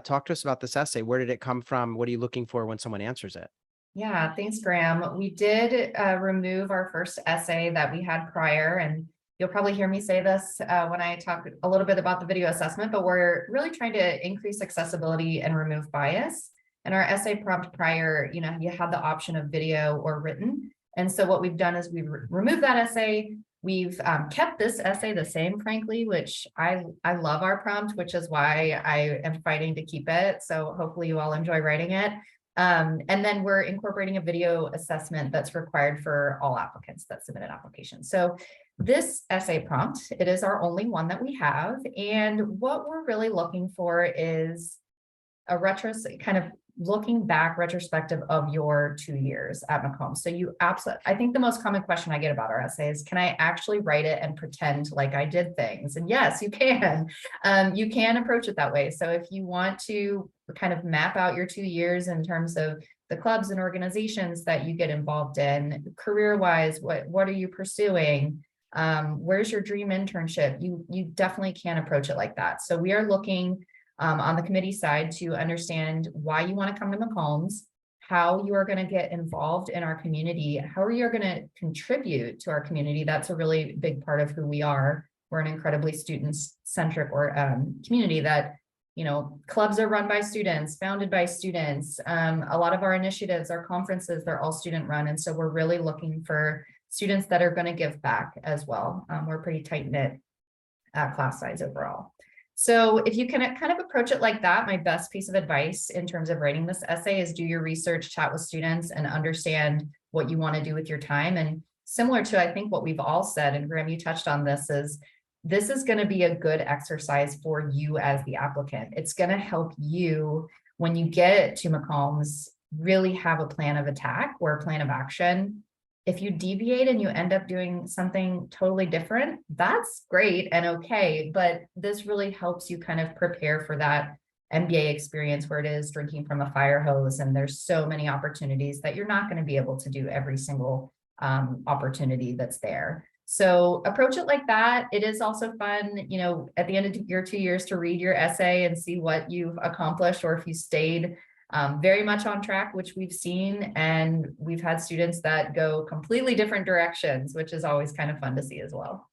talk to us about this essay. Where did it come from? What are you looking for when someone answers it? Yeah, thanks, Graham. We did remove our first essay that we had prior, and you'll probably hear me say this when I talk a little bit about the video assessment, but we're really trying to increase accessibility and remove bias. And our essay prompt prior, you had the option of video or written. And so what we've done is we've removed that essay. We've kept this essay the same, frankly, which I love our prompt, which is why I am fighting to keep it. So hopefully you all enjoy writing it. And then we're incorporating a video assessment that's required for all applicants that submit an application. So this essay prompt, it is our only one that we have. And what we're really looking for is a kind of looking back retrospective of your 2 years at McCombs. So I think the most common question I get about our essay is, can I actually write it and pretend like I did things? And yes, you can. You can approach it that way. So if you want to kind of map out your 2 years in terms of the clubs and organizations that you get involved in, career-wise, what are you pursuing? Where's your dream internship? You definitely can approach it like that. So we are looking on the committee side to understand why you want to come to McCombs, how you are going to get involved in our community, how are you going to contribute to our community. That's a really big part of who we are. We're an incredibly student-centric or community that, you know, clubs are run by students, founded by students. A lot of our initiatives, our conferences, they're all student run. And so we're really looking for students that are going to give back as well. We're pretty tight-knit class size overall. So if you can kind of approach it like that, my best piece of advice in terms of writing this essay is do your research, chat with students, and understand what you want to do with your time. And similar to, I think, what we've all said, and Graham, you touched on this is going to be a good exercise for you as the applicant. It's going to help you when you get to McCombs really have a plan of attack or a plan of action. If you deviate and you end up doing something totally different, that's great and okay, but this really helps you kind of prepare for that MBA experience where it is drinking from a fire hose, and there's so many opportunities that you're not going to be able to do every single opportunity that's there. So approach it like that. It is also fun, you know, at the end of your 2 years to read your essay and see what you've accomplished, or if you stayed very much on track, which we've seen. And we've had students that go completely different directions, which is always kind of fun to see as well.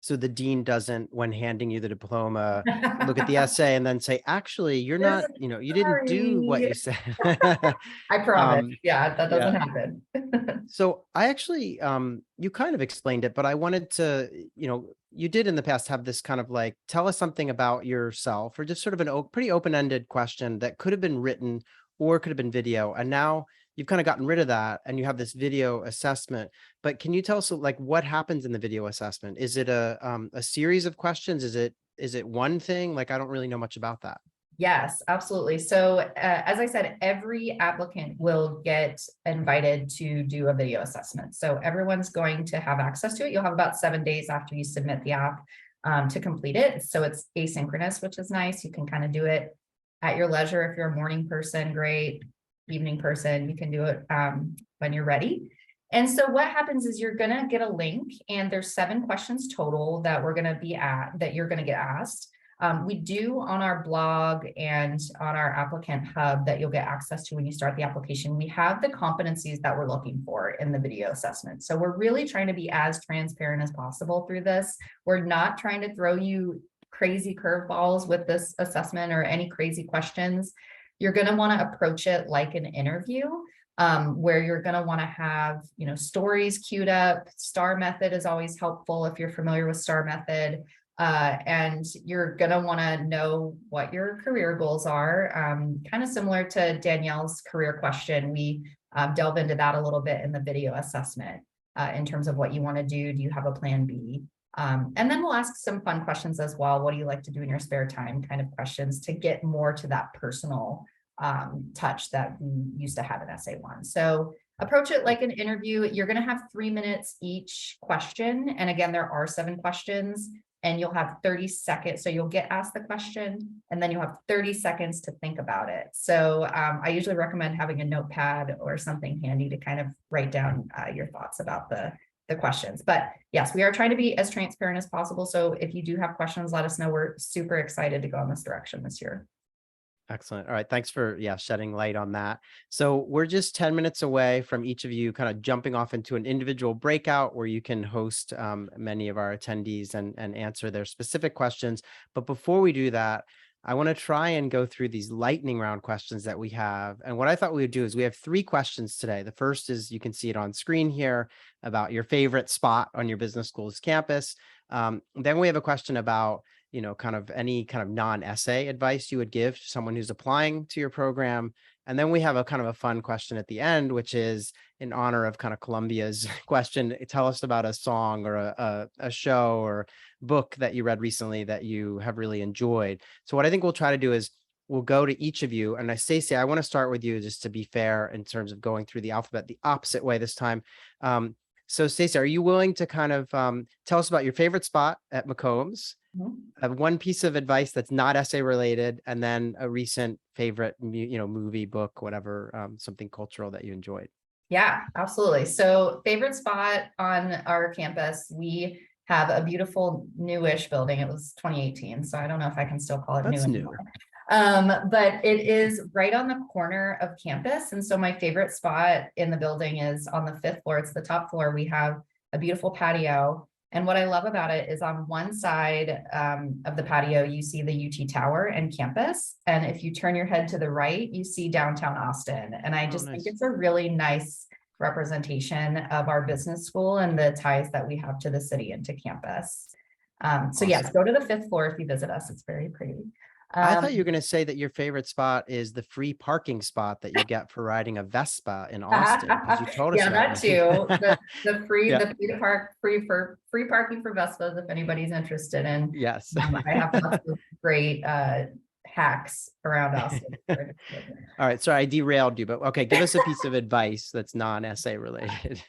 So the dean doesn't, when handing you the diploma, look at the essay and then say, actually, you're not, you know, you didn't do what you said. I promise. Yeah, that doesn't happen. So I actually, you kind of explained it, but I wanted to, you know, you did in the past have this kind of like, tell us something about yourself, or just sort of a pretty open-ended question that could have been written or could have been video. And now you've kind of gotten rid of that and you have this video assessment. But can you tell us like what happens in the video assessment? Is it a series of questions? Is it one thing? Like, I don't really know much about that. Yes, absolutely. So as I said, every applicant will get invited to do a video assessment. So everyone's going to have access to it. You'll have about 7 days after you submit the app to complete it. So it's asynchronous, which is nice. You can kind of do it at your leisure. If you're a morning person, great. Evening person, you can do it when you're ready. And so what happens is you're going to get a link, and there's 7 questions total that you're going to get asked. We do on our blog and on our applicant hub that you'll get access to when you start the application. We have the competencies that we're looking for in the video assessment. So we're really trying to be as transparent as possible through this. We're not trying to throw you crazy curveballs with this assessment or any crazy questions. You're going to want to approach it like an interview, where you're going to want to have, you know, stories queued up. STAR method is always helpful if you're familiar with STAR method. And you're going to want to know what your career goals are. Kind of similar to Danielle's career question. We delve into that a little bit in the video assessment in terms of what you want to do. Do you have a plan B? And then we'll ask some fun questions as well. What do you like to do in your spare time? Kind of questions to get more to that personal touch that we used to have in essay 1. So approach it like an interview. You're going to have 3 minutes each question. And again, there are 7 questions. And you'll have 30 seconds. So you'll get asked the question, and then you'll have 30 seconds to think about it. So I usually recommend having a notepad or something handy to kind of write down your thoughts about the questions. But yes, we are trying to be as transparent as possible. So if you do have questions, let us know. We're super excited to go in this direction this year. Excellent. All right. Thanks for, shedding light on that. So we're just 10 minutes away from each of you kind of jumping off into an individual breakout where you can host many of our attendees and answer their specific questions. But before we do that, I want to try and go through these lightning round questions that we have. And what I thought we would do is we have 3 questions today. The first is, you can see it on screen here, about your favorite spot on your business school's campus. Then we have a question about, kind of any kind of non-essay advice you would give to someone who's applying to your program. And then we have a kind of a fun question at the end, which is in honor of kind of Columbia's question. Tell us about a song or a show or book that you read recently that you have really enjoyed. So what I think we'll try to do is we'll go to each of you. And Stacey, I want to start with you just to be fair in terms of going through the alphabet the opposite way this time. So Stacey, are you willing to kind of tell us about your favorite spot at McCombs? One piece of advice that's not essay related, and then a recent favorite, movie, book, whatever, something cultural that you enjoyed. Yeah, absolutely. So favorite spot on our campus, we have a beautiful newish building. It was 2018, so I don't know if I can still call it That's new new. anymore. But it is right on the corner of campus. And so my favorite spot in the building is on the 5th floor. It's the top floor. We have a beautiful patio. And what I love about it is on one side of the patio, you see the UT Tower and campus. And if you turn your head to the right, you see downtown Austin. And I just think nice. it's a really nice representation of our business school and the ties that we have to the city and to campus. So yes, go to the 5th floor if you visit us. It's very pretty. I thought you were going to say that your favorite spot is the free parking spot that you get for riding a Vespa in Austin, because you told us yeah, about that too. The free, Yeah. the free to park, free parking for Vespas if anybody's interested in. Yes. I have lots of great hacks around Austin. All right. Sorry, I derailed you, but okay, give us a piece of advice that's non-essay related.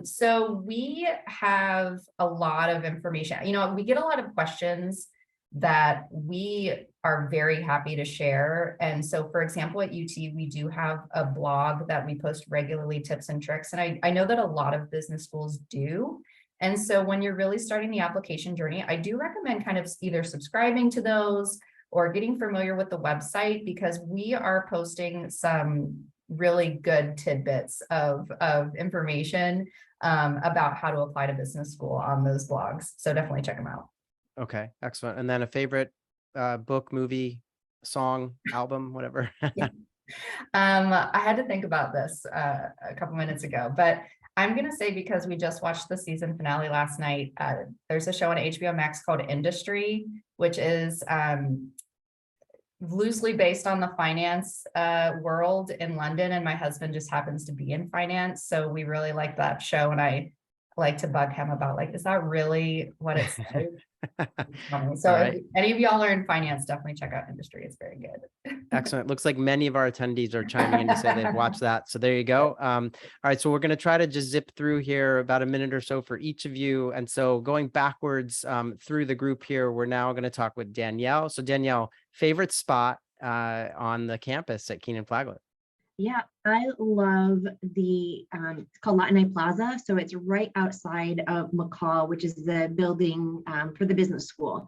So we have a lot of information. We get a lot of questions that we are very happy to share. And so, for example, at UT, we do have a blog that we post regularly, tips and tricks. And I know that a lot of business schools do. And so when you're really starting the application journey, I do recommend kind of either subscribing to those or getting familiar with the website, because we are posting some really good tidbits of information about how to apply to business school on those blogs. So definitely check them out. Okay, excellent. And then a favorite book, movie, song, album, whatever. I had to think about this a couple minutes ago, but I'm going to say, because we just watched the season finale last night, there's a show on HBO Max called Industry, which is loosely based on the finance world in London. And my husband just happens to be in finance. So we really like that show. And I like to bug him about, like, is that really what it's like? So right. if any of y'all are in finance, definitely check out Industry. It's very good. Excellent. Looks like many of our attendees are chiming in to say they've watched that. So there you go. All right. So we're going to try to just zip through here about a minute or so for each of you. And so going backwards through the group here, we're now going to talk with Danielle. So Danielle, favorite spot on the campus at Kenan-Flagler? Yeah, I love it's called Latin Plaza. So it's right outside of McCall, which is the building for the business school.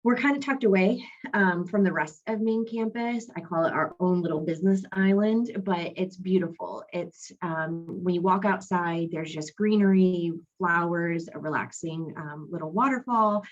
We're kind of tucked away from the rest of main campus. I call it our own little business island, but it's beautiful. It's when you walk outside, there's just greenery, flowers, a relaxing little waterfall,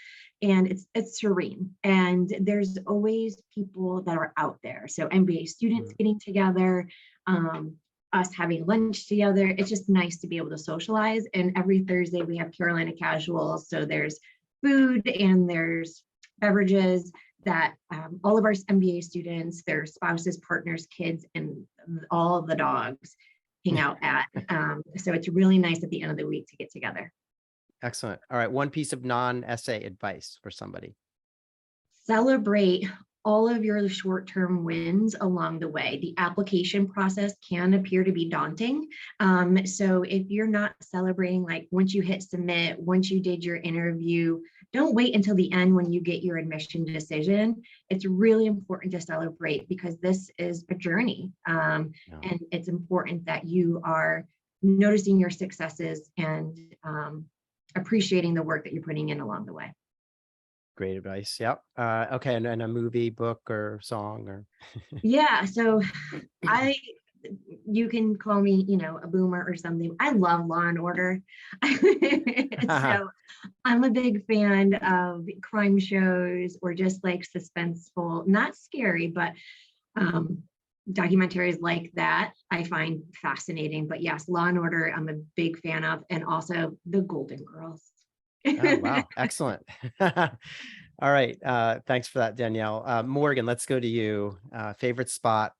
and it's serene. And there's always people that are out there. So MBA students getting together, us having lunch together. It's just nice to be able to socialize. And every Thursday we have Carolina Casuals. So there's food and there's beverages that all of our MBA students, their spouses, partners, kids, and all the dogs hang out at. So it's really nice at the end of the week to get together. Excellent. All right. One piece of non-essay advice for somebody. Celebrate all of your short-term wins along the way. The application process can appear to be daunting. So if you're not celebrating, like once you hit submit, once you did your interview, don't wait until the end when you get your admission decision. It's really important to celebrate, because this is a journey. And it's important that you are noticing your successes and appreciating the work that you're putting in along the way. Great advice. Yep. Okay. And a movie, book, or song, or yeah. So you can call me, a boomer or something. I love Law and Order. So I'm a big fan of crime shows, or just like suspenseful, not scary, but documentaries like that I find fascinating. But yes, Law and Order, I'm a big fan of, and also the Golden Girls. Oh, wow. Excellent. All right. Thanks for that, Danielle. Morgan, let's go to you. Favorite spot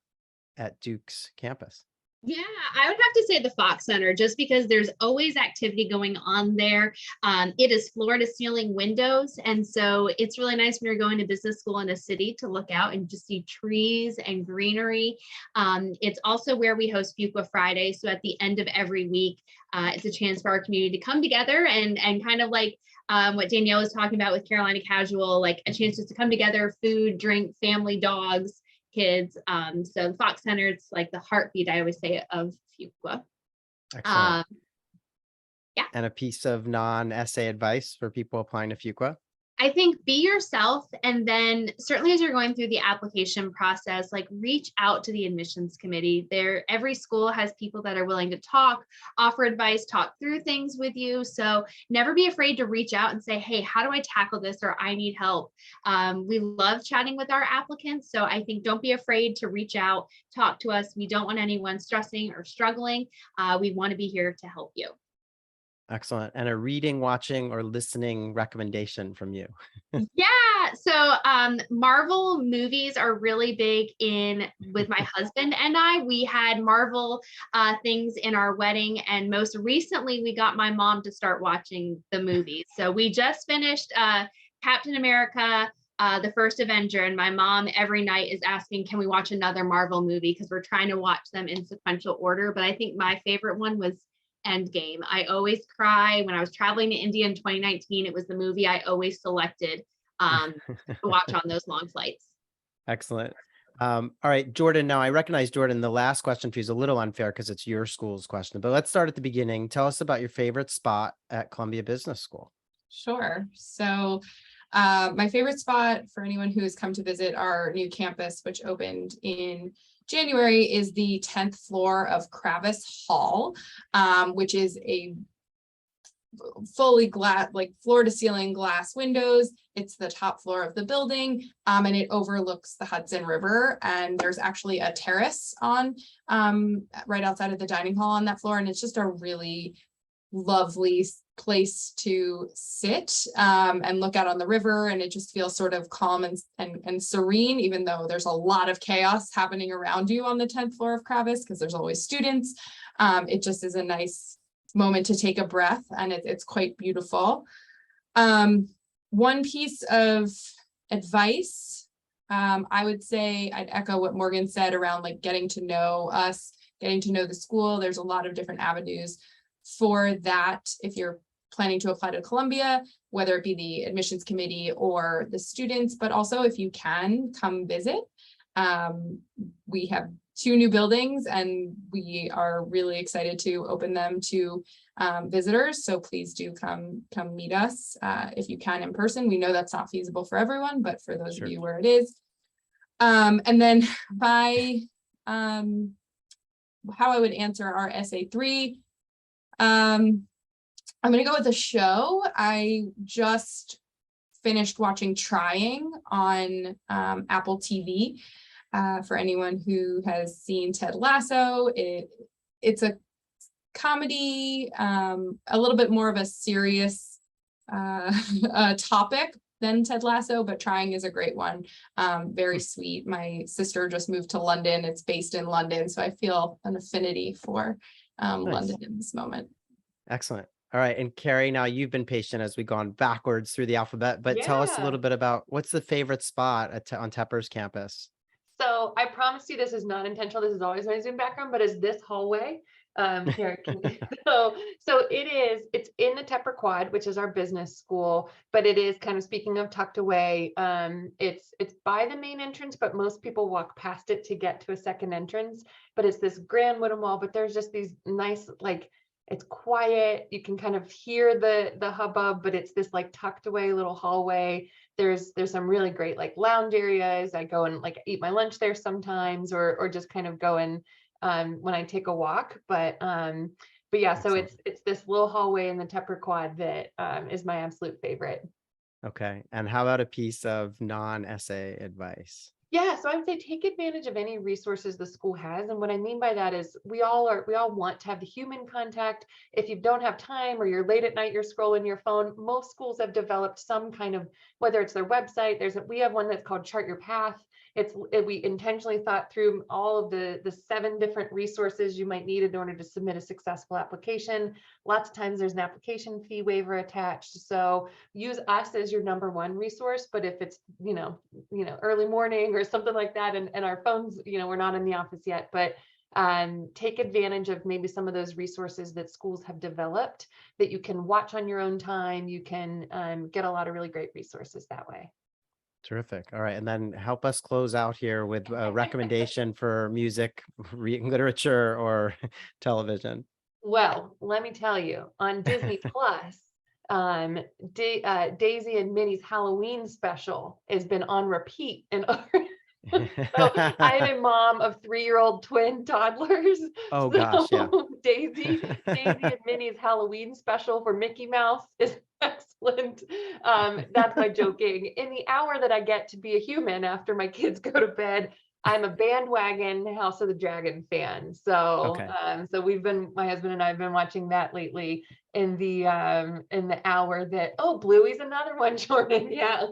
at Duke's campus? Yeah, I would have to say the Fox Center, just because there's always activity going on there. It is floor to ceiling windows. And so it's really nice when you're going to business school in a city to look out and just see trees and greenery. It's also where we host Fuqua Friday. So at the end of every week, it's a chance for our community to come together and kind of like what Danielle was talking about with Carolina Casual, like a chance just to come together, food, drink, family, dogs, kids. So Fox Center, it's like the heartbeat, I always say, of Fuqua. Excellent. Yeah. And a piece of non-essay advice for people applying to Fuqua? I think be yourself, and then certainly as you're going through the application process, like reach out to the admissions committee. There, every school has people that are willing to talk, offer advice, talk through things with you. So never be afraid to reach out and say, hey, how do I tackle this? Or I need help. We love chatting with our applicants. So I think don't be afraid to reach out, talk to us. We don't want anyone stressing or struggling. We want to be here to help you. Excellent. And a reading, watching, or listening recommendation from you? Yeah. So Marvel movies are really big with my husband and I. We had Marvel things in our wedding. And most recently, we got my mom to start watching the movies. So we just finished Captain America, the first Avenger. And my mom every night is asking, can we watch another Marvel movie? Because we're trying to watch them in sequential order. But I think my favorite one was Endgame. I always cry. When I was traveling to India in 2019, it was the movie I always selected to watch on those long flights. Excellent. All right, Jordan, now I recognize, Jordan, the last question for you is a little unfair because it's your school's question, but let's start at the beginning. Tell us about your favorite spot at Columbia Business School. Sure. So my favorite spot for anyone who has come to visit our new campus, which opened in January, is the 10th floor of Kravis Hall, which is a fully glass, like floor to ceiling glass windows. It's the top floor of the building, and it overlooks the Hudson River. And there's actually a terrace on right outside of the dining hall on that floor. And it's just a really lovely place to sit and look out on the river, and it just feels sort of calm and serene, even though there's a lot of chaos happening around you on the 10th floor of Kravis because there's always students. It just is a nice moment to take a breath, and it's quite beautiful. One piece of advice, I would say I'd echo what Morgan said around like getting to know us, getting to know the school. There's a lot of different avenues for that if you're planning to apply to Columbia, whether it be the admissions committee or the students, but also if you can come visit. We have 2 new buildings and we are really excited to open them to visitors. So please do come meet us if you can in person. We know that's not feasible for everyone, but for those Sure. of you where it is. And then by how I would answer our essay 3, I'm going to go with a show. I just finished watching Trying on Apple TV. For anyone who has seen Ted Lasso, it's a comedy, a little bit more of a serious topic than Ted Lasso, but Trying is a great one. Very sweet. My sister just moved to London. It's based in London, so I feel an affinity for Nice. London in this moment. Excellent. All right. And Carrie, now you've been patient as we've gone backwards through the alphabet, but tell us a little bit about what's the favorite spot on Tepper's campus? So I promise you this is not intentional. This is always my Zoom background, but is this hallway. Here, so it's in the Tepper Quad, which is our business school, but it is kind of, speaking of tucked away, it's by the main entrance, but most people walk past it to get to a second entrance. But it's this grand wooden wall, but there's just these nice, like, it's quiet. You can kind of hear the hubbub, but it's this like tucked away little hallway. There's some really great like lounge areas. I go and like eat my lunch there sometimes, or just kind of go in when I take a walk. But yeah, so Excellent. it's this little hallway in the Tepper Quad that is my absolute favorite. Okay. And how about a piece of non-essay advice? Yeah, so I would say take advantage of any resources the school has. And what I mean by that is we all want to have the human contact. If you don't have time or you're late at night, you're scrolling your phone. Most schools have developed some kind of, whether it's their website, we have one that's called Chart Your Path. We intentionally thought through all of the 7 different resources you might need in order to submit a successful application. Lots of times there's an application fee waiver attached. So use us as your #1 resource. But if it's, early morning or something like that, and our phones, we're not in the office yet, but take advantage of maybe some of those resources that schools have developed that you can watch on your own time. You can get a lot of really great resources that way. Terrific. All right. And then help us close out here with a recommendation for music, reading literature, or television. Well, let me tell you, on Disney Plus, Daisy and Minnie's Halloween special has been on repeat. And so I am a mom of 3-year-old twin toddlers. Oh gosh, yeah. Daisy and Minnie's Halloween special for Mickey Mouse is excellent. That's my joking. In the hour that I get to be a human after my kids go to bed, I'm a bandwagon House of the Dragon fan. So, Okay. So my husband and I have been watching that lately in the hour that, oh, Bluey's another one, Jordan. Yeah.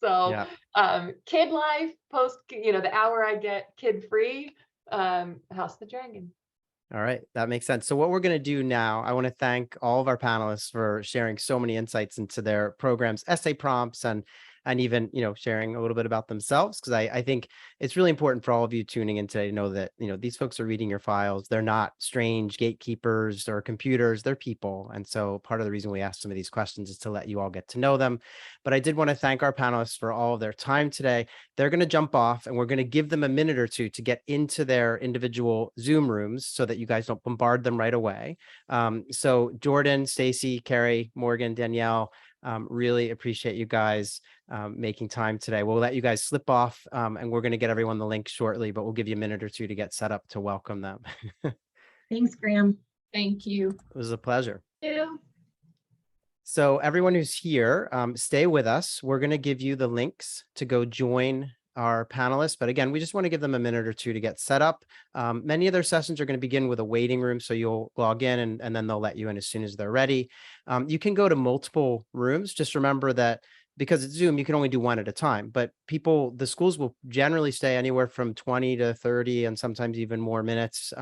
So, Yeah. kid life post, the hour I get kid free, House of the Dragon. All right, that makes sense. So what we're going to do now, I want to thank all of our panelists for sharing so many insights into their programs, essay prompts, and even, sharing a little bit about themselves, because I think it's really important for all of you tuning in today to know that, these folks are reading your files. They're not strange gatekeepers or computers, they're people. And so part of the reason we ask some of these questions is to let you all get to know them. But I did want to thank our panelists for all of their time today. They're going to jump off and we're going to give them a minute or two to get into their individual Zoom rooms so that you guys don't bombard them right away. So Jordan, Stacy, Carrie, Morgan, Danielle, really appreciate you guys making time today. We'll let you guys slip off and we're going to get everyone the link shortly, but we'll give you a minute or two to get set up to welcome them. Thanks, Graham. Thank you. It was a pleasure. Yeah. So everyone who's here, stay with us. We're going to give you the links to go join our panelists. But again, we just want to give them a minute or two to get set up. Many of their sessions are going to begin with a waiting room. So you'll log in and then they'll let you in as soon as they're ready. You can go to multiple rooms. Just remember that because it's Zoom, you can only do one at a time, but the schools will generally stay anywhere from 20 to 30 and sometimes even more minutes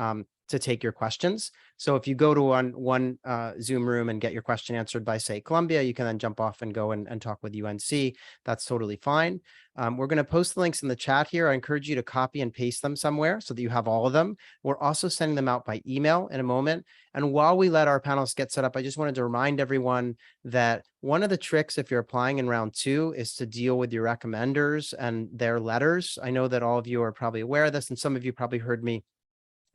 to take your questions. So if you go to one Zoom room and get your question answered by, say, Columbia, you can then jump off and go and talk with UNC. That's totally fine. We're going to post the links in the chat here. I encourage you to copy and paste them somewhere so that you have all of them. We're also sending them out by email in a moment. And while we let our panelists get set up, I just wanted to remind everyone that one of the tricks, if you're applying in round 2, is to deal with your recommenders and their letters. I know that all of you are probably aware of this, and some of you probably heard me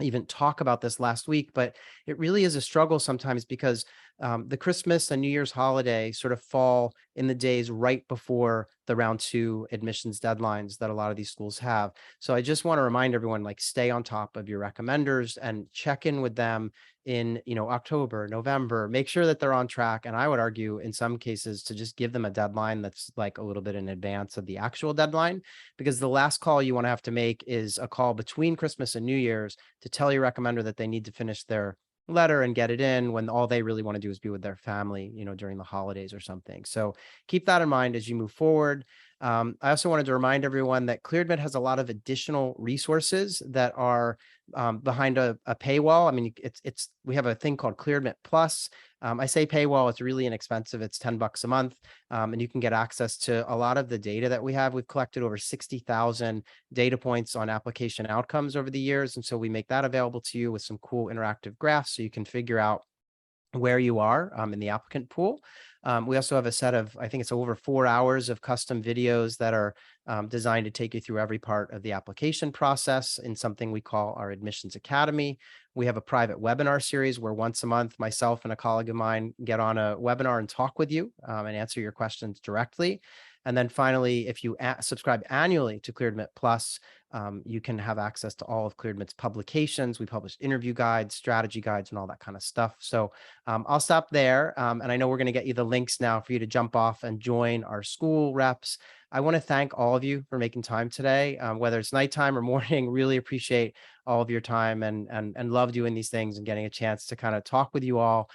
even talk about this last week, but it really is a struggle sometimes because the Christmas and New Year's holiday sort of fall in the days right before the round 2 admissions deadlines that a lot of these schools have. So I just want to remind everyone, stay on top of your recommenders and check in with them in, October, November, make sure that they're on track. And I would argue in some cases to just give them a deadline that's a little bit in advance of the actual deadline, because the last call you want to have to make is a call between Christmas and New Year's to tell your recommender that they need to finish their letter and get it in when all they really want to do is be with their family, during the holidays or something. So keep that in mind as you move forward. I also wanted to remind everyone that ClearedMed has a lot of additional resources that are behind a paywall. I mean, we have a thing called ClearedMed Plus. I say paywall, it's really inexpensive. It's $10 a month. And you can get access to a lot of the data that we have. We've collected over 60,000 data points on application outcomes over the years. And so we make that available to you with some cool interactive graphs so you can figure out where you are in the applicant pool. We also have a set of, I think it's over 4 hours of custom videos that are designed to take you through every part of the application process in something we call our Admissions Academy. We have a private webinar series where once a month, myself and a colleague of mine get on a webinar and talk with you and answer your questions directly. And then finally, if you subscribe annually to Cleared Plus, you can have access to all of Cleared publications. We publish interview guides, strategy guides, and all that kind of stuff. So I'll stop there. And I know we're going to get you the links now for you to jump off and join our school reps. I want to thank all of you for making time today, whether it's nighttime or morning. Really appreciate all of your time and love doing these things and getting a chance to kind of talk with you all.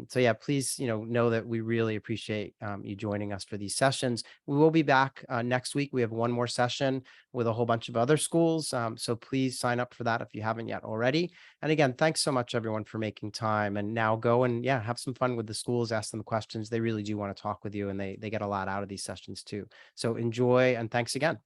So yeah, please, know that we really appreciate you joining us for these sessions. We will be back next week. We have one more session with a whole bunch of other schools. So please sign up for that if you haven't yet already. And again, thanks so much everyone for making time, and now go and have some fun with the schools, ask them questions. They really do want to talk with you, and they get a lot out of these sessions too. So enjoy, and thanks again.